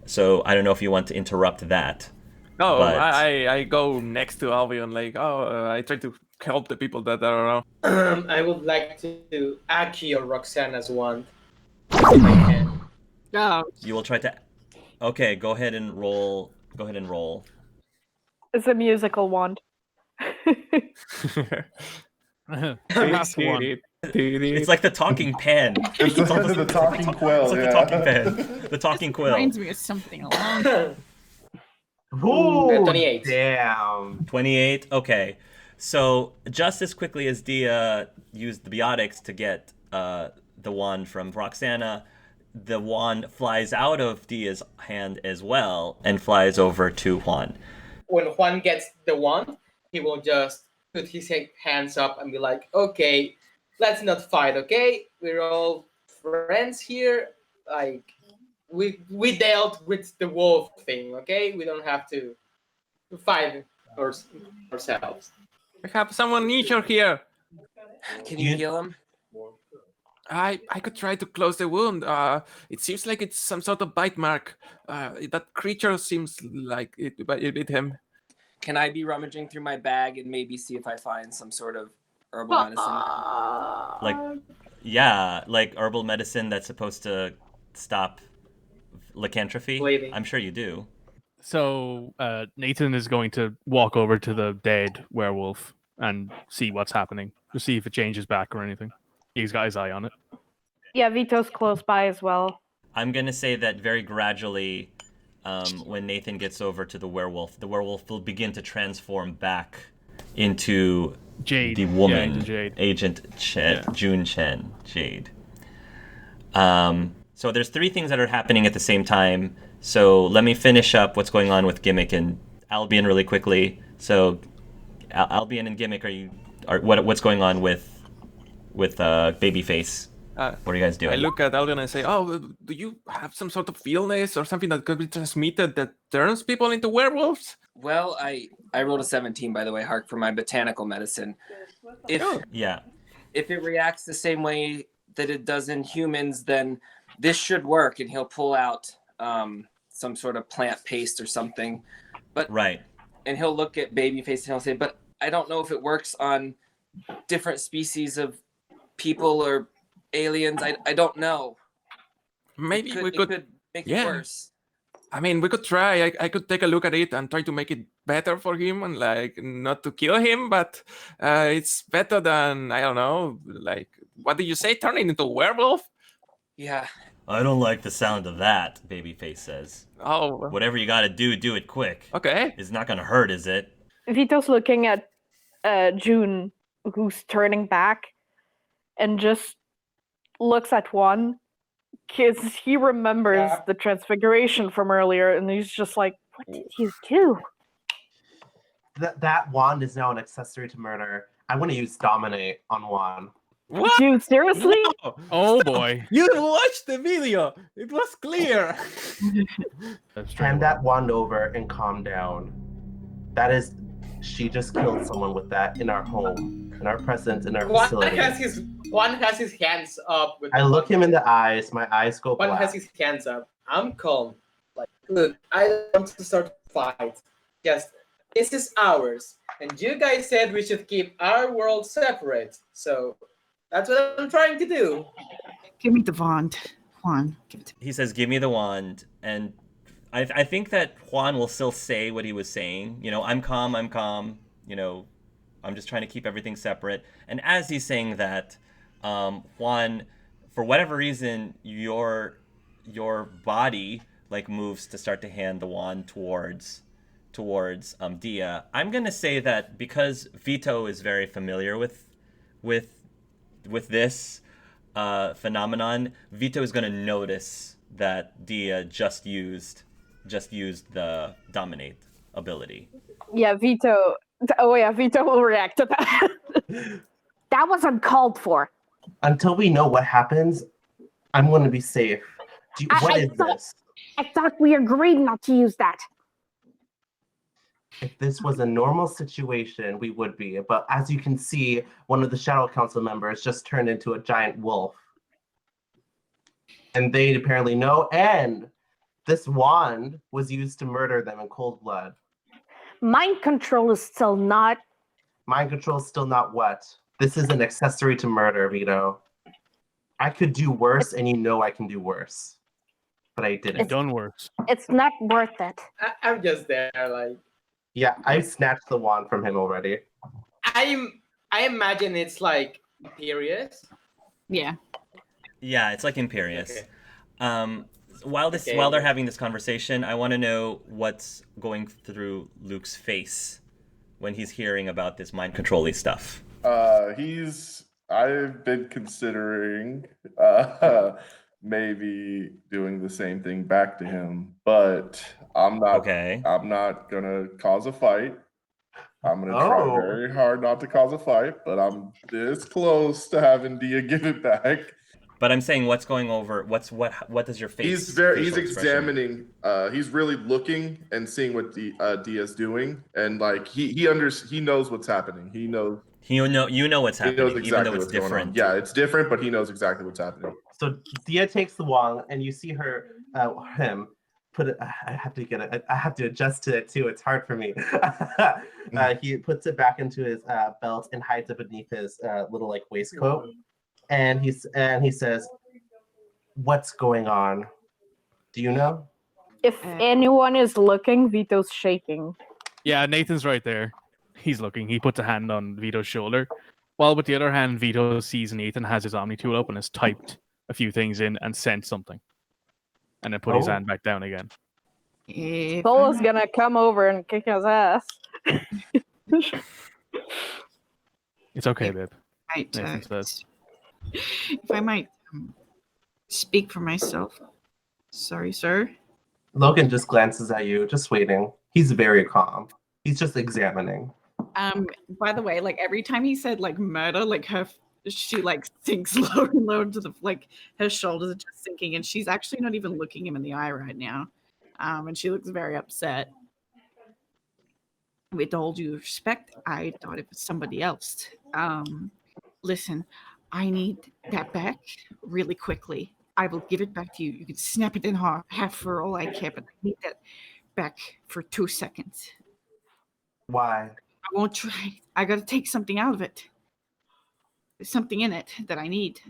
So I don't know if you want to interrupt that. No, But- I go next to Albion, like, I try to help the people that are around. I would like to Aki or Roxana's wand. If I can. Oh, You will try to. Okay, go ahead and roll. It's a musical wand. Pass one. It's like the talking pen. It's almost- the talking quill. It's like yeah. the talking pen. The talking quill. reminds me of something along. Ooh, 28. Damn. 28. Okay. So just as quickly as Dia used the biotics to get the wand from Roxana, the wand flies out of Dia's hand as well and flies over to Juan. When Juan gets the wand, he will just put his hands up and be like, okay, let's not fight, okay? We're all friends here. Like, we dealt with the wolf thing, okay? We don't have to fight ourselves. I have someone injured here. Can you heal him? I could try to close the wound. It seems like it's some sort of bite mark. That creature seems like it bit him. Can I be rummaging through my bag and maybe see if I find some sort of herbal medicine? Like herbal medicine that's supposed to stop lycanthropy. Bleeding. I'm sure you do. So Nathan is going to walk over to the dead werewolf and see what's happening, to see if it changes back or anything. He's got his eye on it. Yeah, Vito's close by as well. I'm going to say that very gradually, when Nathan gets over to the werewolf will begin to transform back into Jade. the woman, into Jade. Agent Yeah. June Chen, Jade. So there's three things that are happening at the same time. So let me finish up what's going on with Gimmick and Albion really quickly. So Albion and Gimmick, what's going on with Babyface? What are you guys doing? I look at Albion and say, "Oh, do you have some sort of illness or something that could be transmitted that turns people into werewolves?" Well, I rolled a 17, by the way, Hark, for my botanical medicine. If it reacts the same way that it does in humans, then this should work, and he'll pull out some sort of plant paste or something. But right. And he'll look at Babyface and he'll say, "But I don't know if it works on different species of people or aliens. I don't know. Maybe we it could make it worse." I mean, we could try. I could take a look at it and try to make it better for him, and like not to kill him, but it's better than, I don't know, like, what did you say? Turning into a werewolf? Yeah. I don't like the sound of that, Babyface says. Oh. Whatever you gotta do it quick. Okay. It's not gonna hurt, is it? Vito's looking at June, who's turning back, and just looks at Juan, because he remembers the transfiguration from earlier, and he's just like, what did you do? That wand is now an accessory to murder. I want to use Dominate on Juan. What? Dude, seriously? No. Oh boy. You watched the video. It was clear. Hand that wand over and calm down. She just killed someone with that in our home, in our presence, in our facility. One has his hands up. I look him in the eyes. My eyes go black. One has his hands up. I'm calm. Like, look, I don't want to start a fight. Just, this is ours. And you guys said we should keep our world separate. So that's what I'm trying to do. Give me the wand, Juan. Give it to me. He says, give me the wand. And I think that Juan will still say what he was saying. You know, I'm calm. You know, I'm just trying to keep everything separate. And as he's saying that, Juan, for whatever reason, your body like moves to start to hand the wand towards Dia. I'm gonna say that because Vito is very familiar with this phenomenon, Vito is gonna notice that Dia just used the Dominate ability. Yeah, Vito. Oh yeah, Vito will react to that. That was uncalled for. Until we know what happens, I'm going to be safe. What is this? I thought we agreed not to use that. If this was a normal situation, we would be. But as you can see, one of the Shadow Council members just turned into a giant wolf. And they apparently know. And this wand was used to murder them in cold blood. Mind control is still not. Mind control is still not what? This is an accessory to murder, Vito. I could do worse, and you know I can do worse. But I didn't. You've done worse. It's not worth it. I'm just there, like. Yeah, I snatched the wand from him already. I imagine it's like Imperious. Yeah. Yeah, it's like Imperious. Okay. While they're having this conversation, I want to know what's going through Luke's face when he's hearing about this mind control-y stuff. I've been considering maybe doing the same thing back to him, but I'm not. Okay. I'm not gonna cause a fight. I'm gonna try very hard not to cause a fight, but I'm this close to having Dia give it back. But I'm saying, what's going over? What does your face? He's examining. He's really looking and seeing what Dia's doing, and like he knows what's happening. He knows. You know what's happening, He knows exactly even though it's what's going on. different. Yeah, it's different, but he knows exactly what's happening. So Dia takes the wand, and you see him put it. I have to get it. I have to adjust to it too. It's hard for me. He puts it back into his belt and hides it beneath his little like waistcoat. And he says, "What's going on? Do you know?" If anyone is looking, Vito's shaking. Yeah, Nathan's right there. He's looking. He puts a hand on Vito's shoulder. While with the other hand, Vito sees Nathan has his Omni tool up and has typed a few things in and sent something. And then put his hand back down again. Solo's gonna come over and kick his ass. It's okay, babe. Right, Nathan says. If I might speak for myself. Sorry, sir. Logan just glances at you, just waiting. He's very calm. He's just examining. By the way, like every time he said like murder, like she like sinks lower and lower to the like her shoulders are just sinking, and she's actually not even looking him in the eye right now. And she looks very upset. With all due respect, I thought it was somebody else. Listen, I need that back really quickly. I will give it back to you. You can snap it in half for all I care, but I need that back for 2 seconds. Why? I won't try. I gotta take something out of it. There's something in it that I need.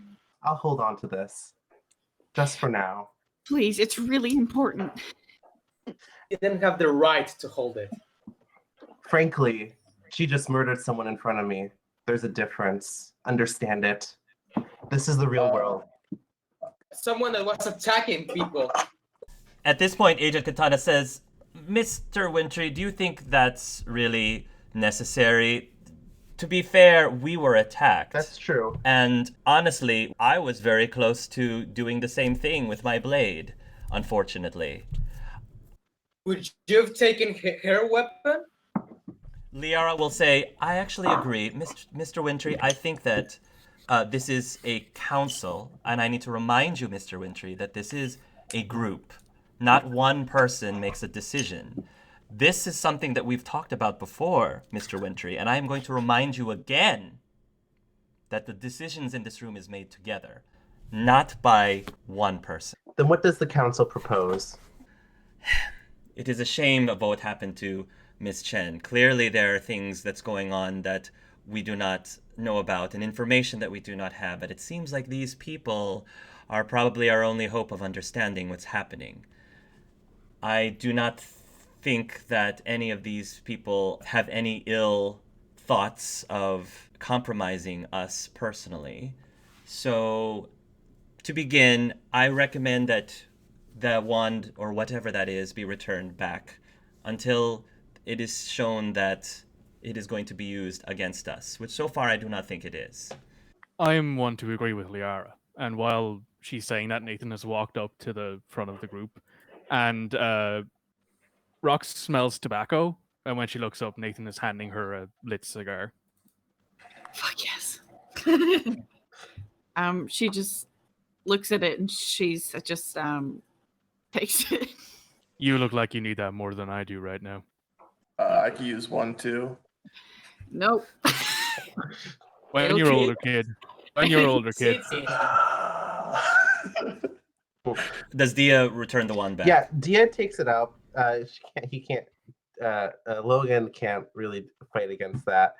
I'll hold on to this. Just for now. Please, it's really important. You didn't have the right to hold it. Frankly, she just murdered someone in front of me. There's a difference. Understand it. This is the real world. Someone that was attacking people. At this point, Agent Katana says, Mr. Wintry, do you think that's really necessary? To be fair, we were attacked. That's true. And honestly, I was very close to doing the same thing with my blade, unfortunately. Would you have taken her weapon? Liara will say, I actually agree. Mr. Wintry, I think that this is a council, and I need to remind you, Mr. Wintry, that this is a group. Not one person makes a decision. This is something that we've talked about before, Mr. Wintry, and I am going to remind you again that the decisions in this room is made together, not by one person. Then what does the council propose? It is a shame of what happened to Miss Chen. Clearly there are things that's going on that we do not know about and information that we do not have, but it seems like these people are probably our only hope of understanding what's happening. I do not think that any of these people have any ill thoughts of compromising us personally. So, to begin, I recommend that the wand, or whatever that is, be returned back until it is shown that it is going to be used against us, which so far I do not think it is. I am one to agree with Liara, and while she's saying that, Nathan has walked up to the front of the group, and Rox smells tobacco, and when she looks up, Nathan is handing her a lit cigar. Fuck yes. She just looks at it and she's just takes it. You look like you need that more than I do right now. I could use one too. Nope. When It'll you're keep- older, kid. When you're older, kid. Does Dia return the wand back? Yeah, Dia takes it out. He can't. Logan can't really fight against that,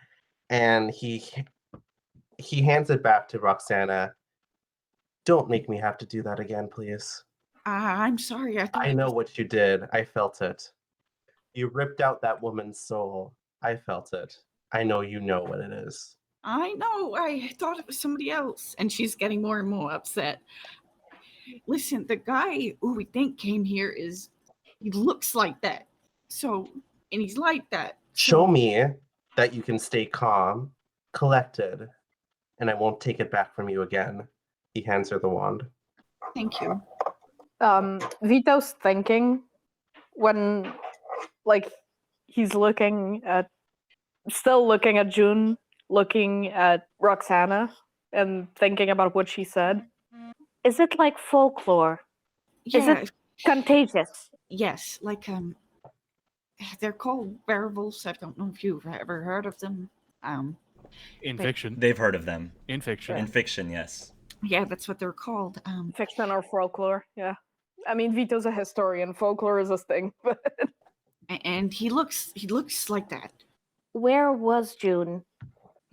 and he hands it back to Roxana. Don't make me have to do that again, please. I'm sorry. I know what you did. I felt it. You ripped out that woman's soul. I felt it. I know you know what it is. I know. I thought it was somebody else. And she's getting more and more upset. Listen, the guy who we think came here he looks like that. So, and he's like that. Show me that you can stay calm, collected, and I won't take it back from you again. He hands her the wand. Thank you. Vito's thinking when, like, he's still looking at June, looking at Roxana, and thinking about what she said. Is it like folklore? Yeah. Is it contagious? Yes, like they're called werewolves. I don't know if you've ever heard of them. In But- fiction. They've heard of them. In fiction. In fiction, yes. Yeah, that's what they're called. Fiction or folklore? Yeah. I mean, Vito's a historian. Folklore is his thing. But And he looks like that. where was June?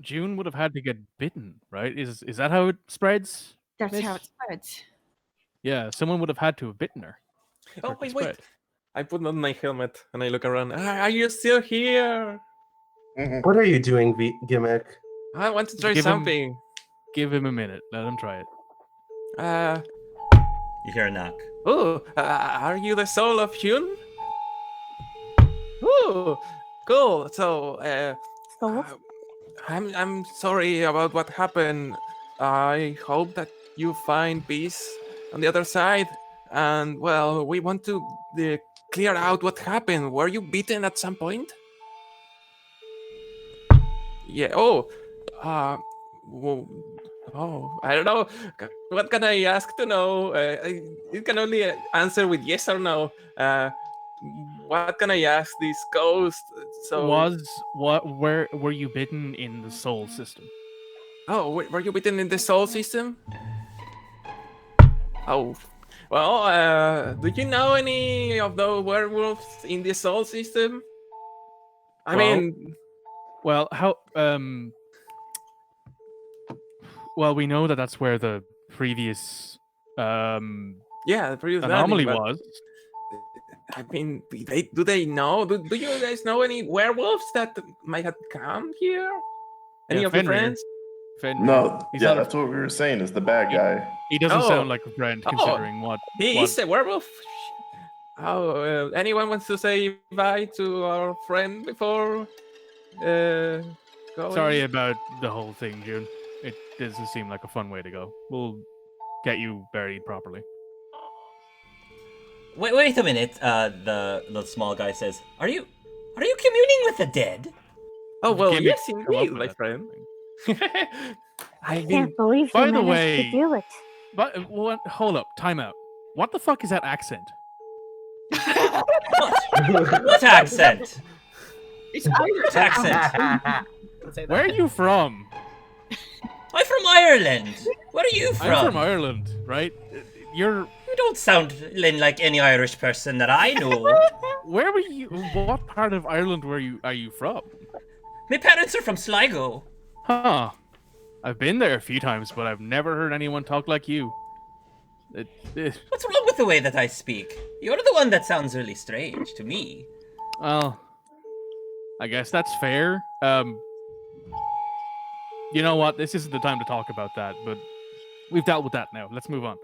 June would have had to get bitten, right? Is that how it spreads? That's Miss? how it spreads. Yeah, someone would have had to have bitten her. for Oh, it to wait. spread. I put on my helmet and I look around. Are you still here? What are you doing, Gimmick? I want to try Give him- something. Give him a minute. Let him try it. You hear a knock. Are you the soul of Hyun? Oh, cool. So, I'm sorry about what happened. I hope that you find peace on the other side. And well, we want to clear out what happened. Were you beaten at some point? Yeah. I don't know. What can I ask to know? You can only answer with yes or no. What can I ask this ghost? So, Where were you bitten in the soul system? oh, were you bitten in the soul system? Oh, well, do you know any of the werewolves in the soul system? I Well, mean, Well, how well, we know that that's where the previous yeah, the previous anomaly landing, but, was. I mean, do they know? Do you guys know any werewolves that might have come here? Any Yeah, of your Fenrir. friends? Fenrir. No, He's yeah, not a- that's what we were saying. Is the bad guy? He doesn't Oh. sound like a friend, Oh. considering what. He what- is a werewolf. Oh, anyone wants to say bye to our friend before going? Sorry about the whole thing, June. It doesn't seem like a fun way to go. We'll get you buried properly. Wait a minute. The small guy says, "Are you communing with the dead?" Oh well, Gimmick yes, come up indeed, with my that friend. thing. I mean, believe By the way, but hold up, time out. What the fuck is that accent? What accent? It's Irish. Accent. Don't say that. Where are you from? I'm from Ireland. Where are you from? I'm from Ireland, right? You're. You don't sound like any Irish person that I know. Where were you? What part of Ireland are you from? My parents are from Sligo. Huh. I've been there a few times, but I've never heard anyone talk like you. What's wrong with the way that I speak? You're the one that sounds really strange to me. Well, I guess that's fair. You know what? This isn't the time to talk about that, but we've dealt with that now. Let's move on.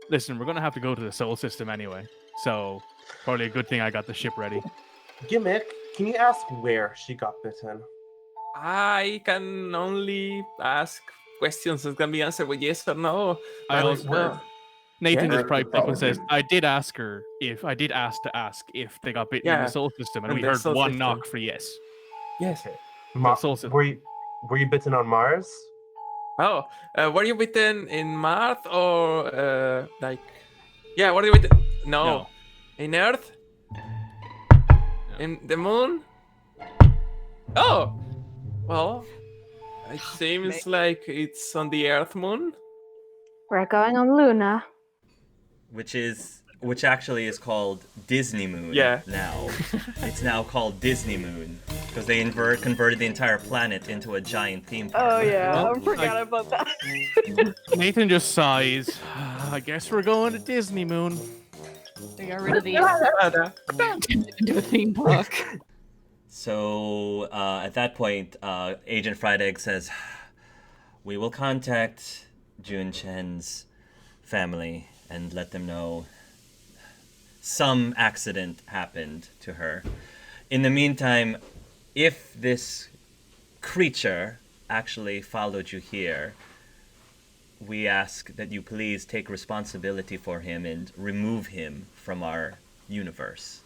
Listen, we're gonna have to go to the soul system anyway, so probably a good thing I got the ship ready. Gimmick, can you ask where she got bitten? I can only ask questions that can be answered with yes or no. I But, also- well, Nathan Yeah. just piped up and says, Probably. I did ask to ask if they got bitten in Yeah, the soul system, and in we the heard soul one system. knock for yes. yes. Ma- soul system. were you bitten on Mars? Oh, were you bitten in Mars or like? Yeah, were you bitten? No. In Earth? In the Moon? Oh, well, it seems like it's on the Earth Moon. We're going on Luna. Which actually is called Disney Moon Yeah. now. It's now called Disney Moon because they converted the entire planet into a giant theme park. Oh yeah, Well, I forgot about that. Nathan just sighs. I guess we're going to Disney Moon. They got rid of the into a theme park. So at that point, Agent Fried Egg says, "We will contact Jun Chen's family and let them know some accident happened to her. In the meantime, if this creature actually followed you here, we ask that you please take responsibility for him and remove him from our universe."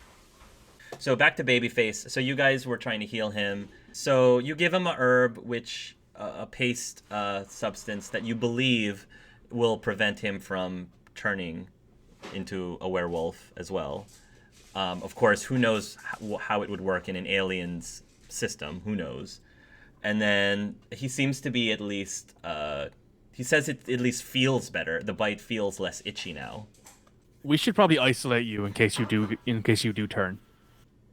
So back to Babyface. So you guys were trying to heal him. So you give him a herb, which a paste substance that you believe will prevent him from turning into a werewolf as well. Of course, who knows how it would work in an alien's system? Who knows? And then he seems to be at least. He says it at least feels better. The bite feels less itchy now. We should probably isolate you in case you do turn.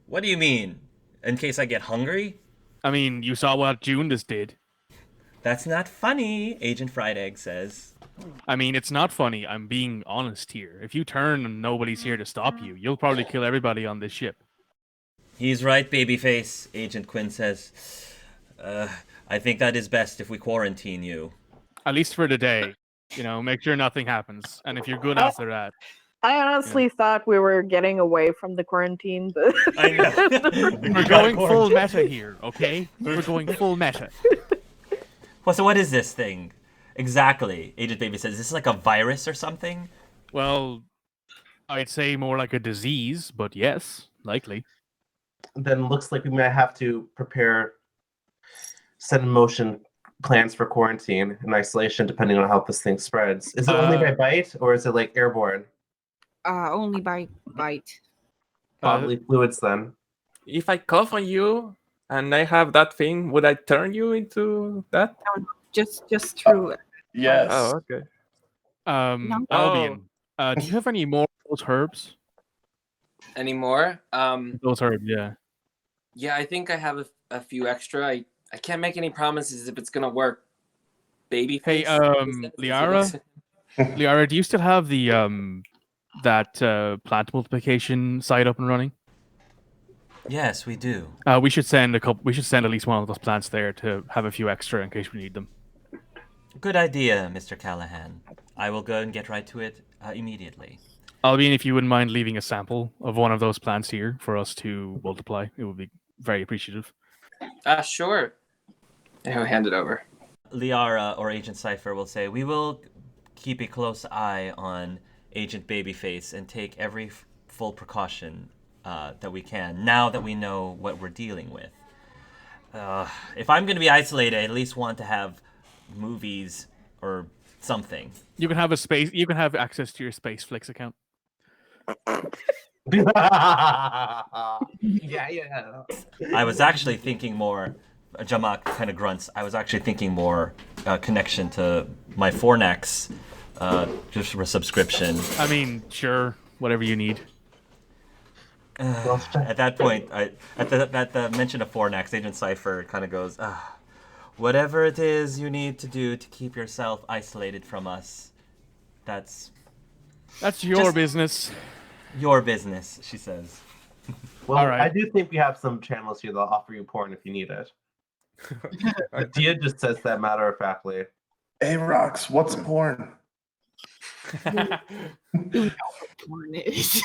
What do you mean? In case I get hungry? I mean, you saw what June just did. That's not funny, Agent Fried Egg says. I mean, it's not funny. I'm being honest here. If you turn and nobody's here to stop you, you'll probably kill everybody on this ship. He's right, Babyface, Agent Quinn says. I think that is best if we quarantine you. At least for today. You know, make sure nothing happens. And if you're good after that. I honestly thought we were getting away from the quarantine, but I know. We're going full meta here, okay? We're going full meta. Well, so what is this thing? Exactly, Agent Baby says. Is this like a virus or something? Well, I'd say more like a disease, but yes, likely. Then looks like we might have to set in motion plans for quarantine and isolation depending on how this thing spreads. Is it only by bite or is it like airborne? Only by bite. Bodily fluids then. If I cough on you and I have that thing, would I turn you into that? Just through. Yes. Oh, okay. Albion, do you have any more of those herbs? Any more? Those herbs, yeah. Yeah, I think I have a few extra. I can't make any promises if it's gonna work. Baby. Hey, Liara? Liara, do you still have the that plant multiplication site up and running? Yes, we do. We should send We should send at least one of those plants there to have a few extra in case we need them. Good idea, Mr. Callahan. I will go and get right to it immediately. Albion, if you wouldn't mind leaving a sample of one of those plants here for us to multiply, it would be very appreciative. Sure. I'll hand it over. Liara or Agent Cypher will say, "We will keep a close eye on Agent Babyface and take every full precaution that we can, now that we know what we're dealing with. If I'm going to be isolated, I at least want to have movies or something." You can have You can have access to your SpaceFlix account. Yeah. I was actually thinking more. Jamak kind of grunts. I was actually thinking more connection to my Fornax, just for a subscription. I mean, sure, whatever you need. At that point, at the mention of Fornax, Agent Cypher kind of goes, "Whatever it is you need to do to keep yourself isolated from us, that's your business." Your business, she says. Well, all right. I do think we have some channels here that'll offer you porn if you need it. Dia just says that matter-of-factly. Hey, Rox, what's porn? You know what porn is.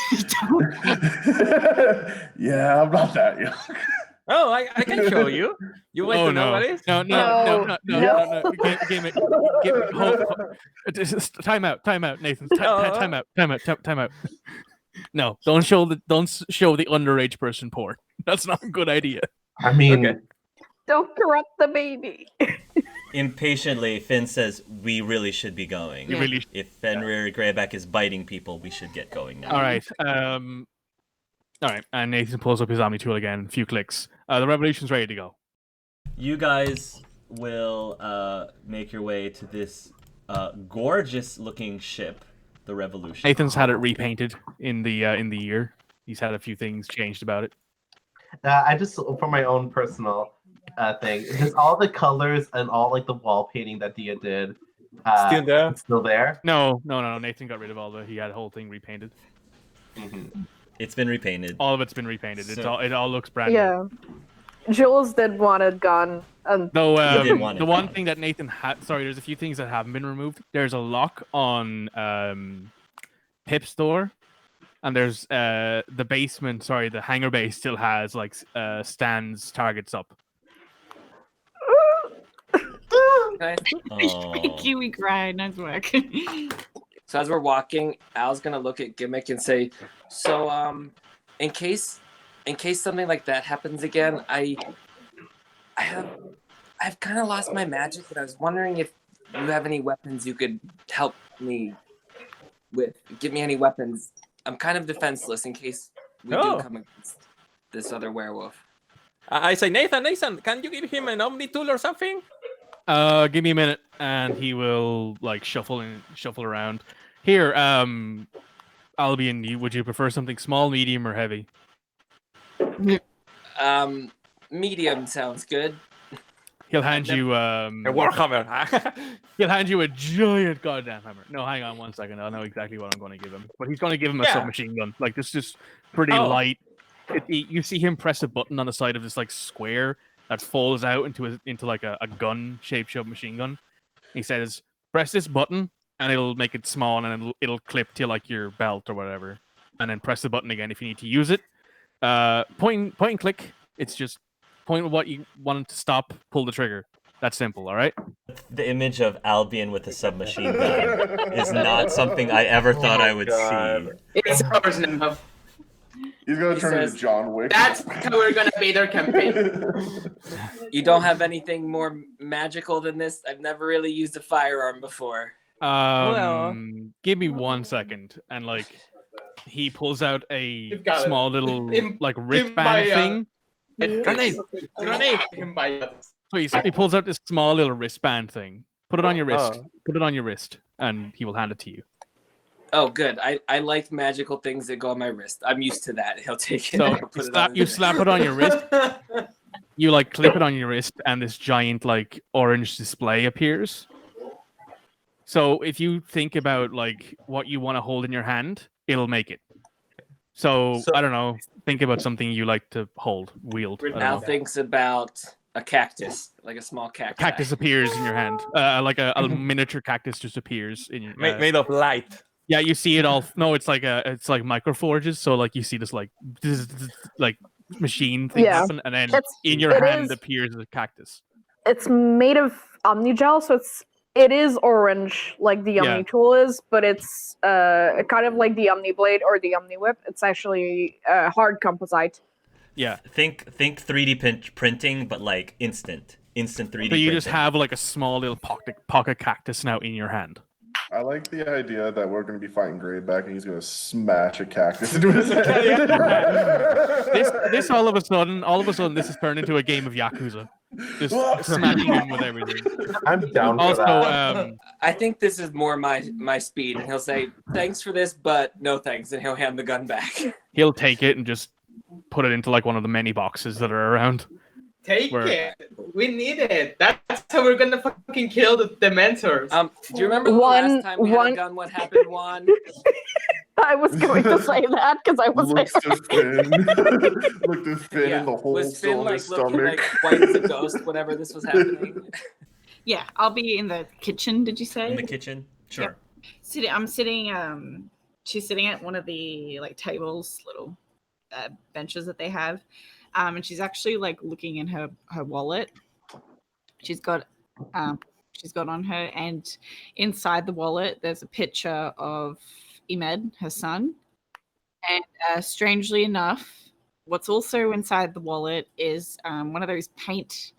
Yeah, I'm not that young. Oh, I can show you. You want to know what it is? No. Game it. Time out, Nathan. Time out. No, don't show the underage person porn. That's not a good idea. I mean, Okay. don't corrupt the baby. Impatiently, Finn says, "We really should be going. You really If Fenrir Greyback is biting people, we should get going now." All right. All right. And Nathan pulls up his Omni tool again. A few clicks. The revolution's ready to go. You guys will make your way to this gorgeous-looking ship, the Revolution. Nathan's had it repainted in the year. He's had a few things changed about it. I just, for my own personal thing, just all the colors and all like the wall painting that Dia did. Still there? Still there? No. Nathan got rid of all the. He had the whole thing repainted. Mm-hmm. It's been repainted. All of it's been repainted. So- It all looks brand new. Yeah. Jules did want it gone. And Though didn't want it. the one thing that Nathan had, sorry, there's a few things that haven't been removed. There's a lock on Pip's door, and there's the basement. Sorry, the hangar bay still has like stands targets up. Okay. Oh. Kiwi cried. Nice work. So as we're walking, Al's gonna look at Gimmick and say, "So, in case something like that happens again, I've kind of lost my magic, and I was wondering if you have any weapons you could help me with. Give me any weapons. I'm kind of defenseless in case we do come against this other werewolf." I say, Nathan, can you give him an Omni tool or something? Give me a minute, and he will like shuffle around. Here, Albion, would you prefer something small, medium, or heavy? Medium sounds good. He'll hand you A Warhammer. he'll hand you a giant goddamn hammer. No, hang on 1 second. I know exactly what I'm going to give him. But he's going to give him a submachine gun. Like this, just pretty light. You see him press a button on the side of this like square that folds out into like a gun-shaped submachine gun. He says, "Press this button, and it'll make it small, and it'll clip to like your belt or whatever. And then press the button again if you need to use it. Point and click. It's just point what you want to stop, pull the trigger. That's simple, all right?" The image of Albion with a submachine gun is not something I ever thought I would see. It's ours now. He's gonna He turn says, into John Wick. That's how we're gonna be their campaign. You don't have anything more magical than this? I've never really used a firearm before. Give me 1 second, and like he pulls out a You've got it. small little like my, wristband thing. Grenade. So he pulls out this small little wristband thing. Put it on your wrist. Put it on your wrist, and he will hand it to you. Oh, good. I like magical things that go on my wrist. I'm used to that. He'll take it. So and put it on you his slap it on your wrist. You like clip it on your wrist, and this giant like orange display appears. So if you think about like what you want to hold in your hand, it'll make it. So I don't know. Think about something you like to wield. I don't Al know. thinks about a cactus, like a small cactus. Cactus appears in your hand. Like a miniature cactus just appears in your. Made of light. Yeah, you see it all. No, it's like microforges. So like you see this like machine thing happen, and then in your hand appears a cactus. it's made of Omnigel, so it is orange like the Omni tool is, but it's kind of like the Omni Blade or the Omni Whip. It's actually hard composite. Yeah. Think 3D printing, but like instant 3D So you printing. just have like a small little pocket cactus now in your hand. I like the idea that we're going to be fighting Greyback and he's going to smash a cactus into his head. This all of a sudden, this has turned into a game of Yakuza. Just smacking him with everything. I'm down for Also, that. I think this is more my speed, and he'll say, "Thanks for this, but no thanks," and he'll hand the gun back. He'll take it and just put it into like one of the many boxes that are around. Take it. We need it. That's how we're gonna fucking kill the Dementors. Do you remember the last time we had a gun? What happened, Juan? I was going to say that because I was Looks like, to Finn. Looked to Finn in the hole Was still Finn in like his looking stomach. like white as a ghost whenever this was happening? Yeah, I'll be in the kitchen. Did you say? In the kitchen? Sure. I'm sitting. She's sitting at one of the like tables, little benches that they have, and she's actually like looking in her wallet. She's got on her, and inside the wallet there's a picture of Imed, her son, and strangely enough, what's also inside the wallet is one of those paint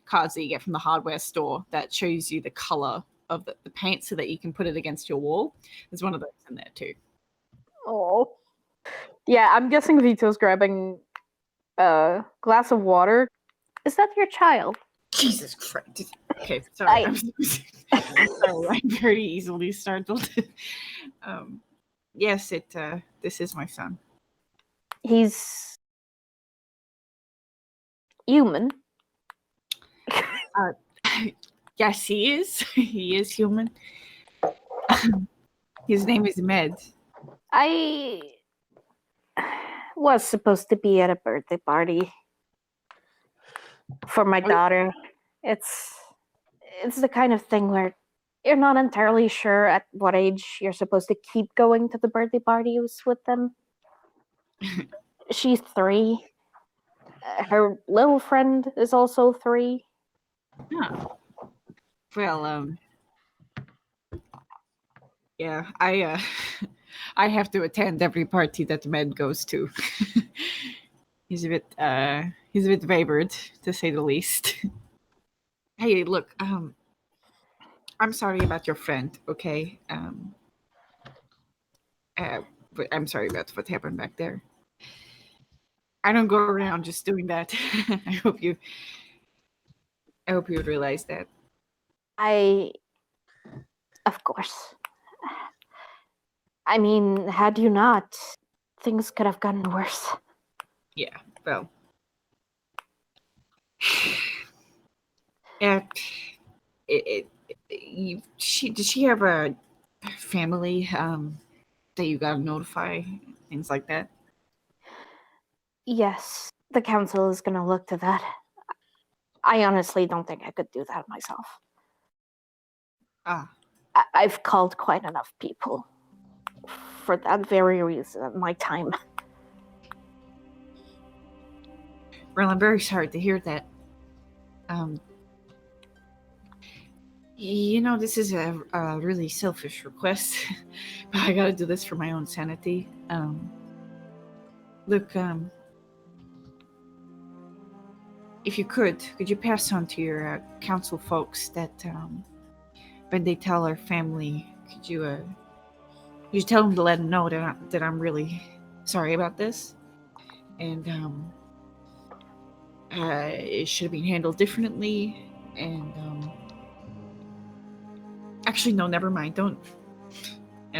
cards that you get from the hardware store that shows you the color of the paint so that you can put it against your wall. There's one of those in there too. Oh. Yeah, I'm guessing Vito's grabbing a glass of water. Is that your child? Jesus Christ. Okay, sorry. I'm sorry. I'm very easily startled. Yes, this is my son. He's human. Yes, he is. He is human. His name is Med. I was supposed to be at a birthday party for my daughter. It's the kind of thing where you're not entirely sure at what age you're supposed to keep going to the birthday parties with them. She's 3. Her little friend is also 3. Oh. Well, yeah, I have to attend every party that Med goes to. He's a bit favored, to say the least. Hey, look, I'm sorry about your friend, okay? But I'm sorry about what happened back there. I don't go around just doing that. I hope you would realize that. Of course. I mean, had you not, things could have gotten worse. Yeah, well. Yeah. Did she have a family that you gotta notify, things like that? Yes, the council is going to look to that. I honestly don't think I could do that myself. I've called quite enough people for that very reason at my time. Well, I'm very sorry to hear that. This is a really selfish request, but I gotta do this for my own sanity. Look, if you could you pass on to your council folks that when they tell our family, could you tell them to let them know that I'm really sorry about this, and it should have been handled differently, and actually, no, never mind. They don't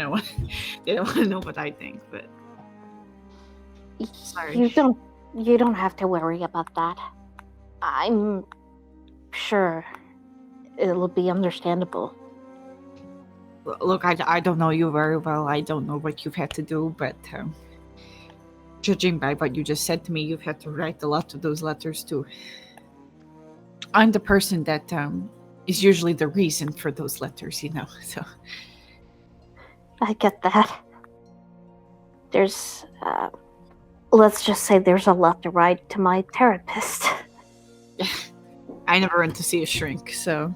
want to know what I think, but sorry. You don't have to worry about that. I'm sure it'll be understandable. Look, I don't know you very well. I don't know what you've had to do, but judging by what you just said to me, you've had to write a lot of those letters too. I'm the person that is usually the reason for those letters, so. I get that. There's, let's just say there's a lot to write to my therapist. I never went to see a shrink, so.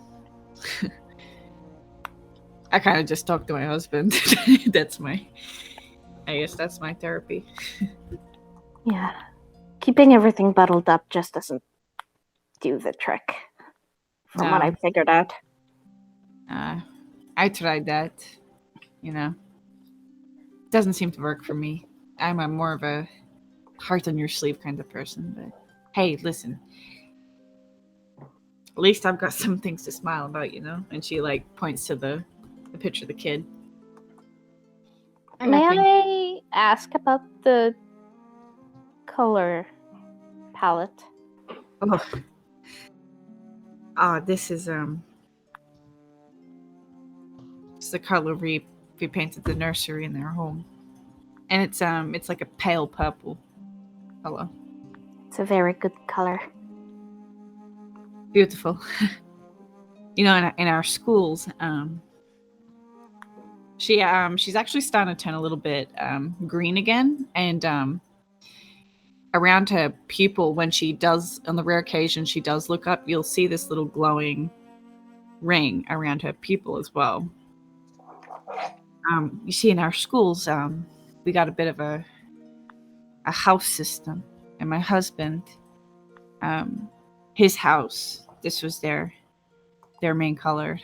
I kind of just talk to my husband. I guess that's my therapy. Yeah. Keeping everything bottled up just doesn't do the trick. From what I figured out. I tried that. Doesn't seem to work for me. I'm a more of a heart on your sleeve kind of person, but hey, listen. At least I've got some things to smile about, And she points to the picture of the kid. May I ask about the color palette? This is it's the color we painted the nursery in their home, and it's like a pale purple color. It's a very good color. Beautiful. In our schools, she's actually starting to turn a little bit green again, and around her pupil, when she does, on the rare occasion she does look up, you'll see this little glowing ring around her pupil as well. You see, in our schools, we got a bit of a house system. And my husband, his house, this was their main color.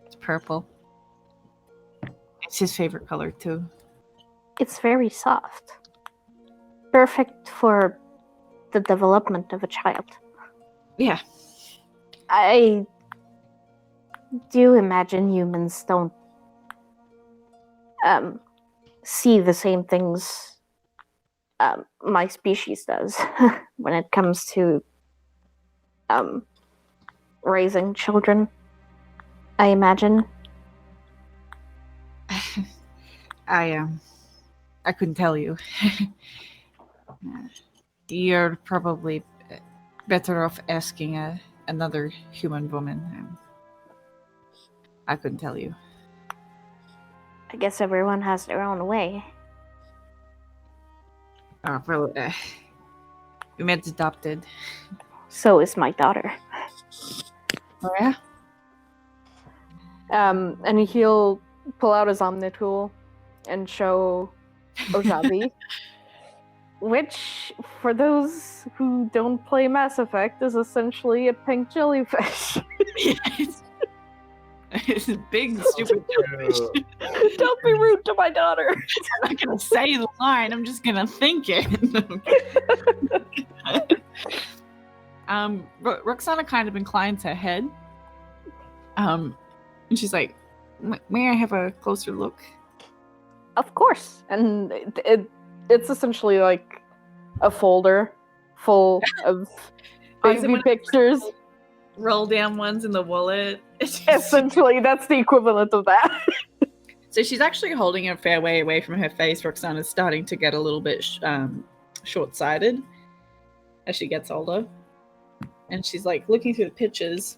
It's purple. It's his favorite color too. It's very soft. Perfect for the development of a child. Yeah. I do imagine humans don't see the same things my species does when it comes to raising children, I imagine. I couldn't tell you. You're probably better off asking another human woman. I couldn't tell you. I guess everyone has their own way. Well, we met adopted. So is my daughter. Oh yeah? And he'll pull out his Omni tool and show Ojabi, which, for those who don't play Mass Effect, is essentially a pink jellyfish. It's a big, stupid jellyfish. Don't be rude to my daughter. I'm not gonna say the line, I'm just gonna think it. Roxana kind of inclines her head. And she's like, may I have a closer look? Of course. And it's essentially like a folder full of baby pictures. Roll down ones in the wallet. Essentially, that's the equivalent of that. So she's actually holding a fair way away from her face. Roxana's starting to get a little bit short-sighted as she gets older. And she's like looking through the pictures.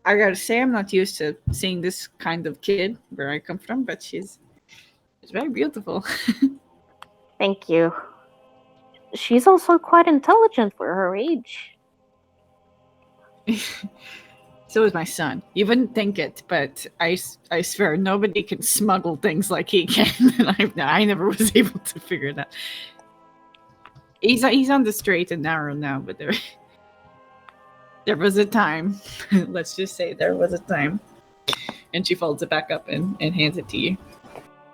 I gotta say, I'm not used to seeing this kind of kid where I come from, but she's very beautiful. Thank you. She's also quite intelligent for her age. So is my son. You wouldn't think it, but I swear nobody can smuggle things like he can. And I never was able to figure it out. He's on the straight and narrow now, but there was a time. Let's just say there was a time. And she folds it back up and hands it to you.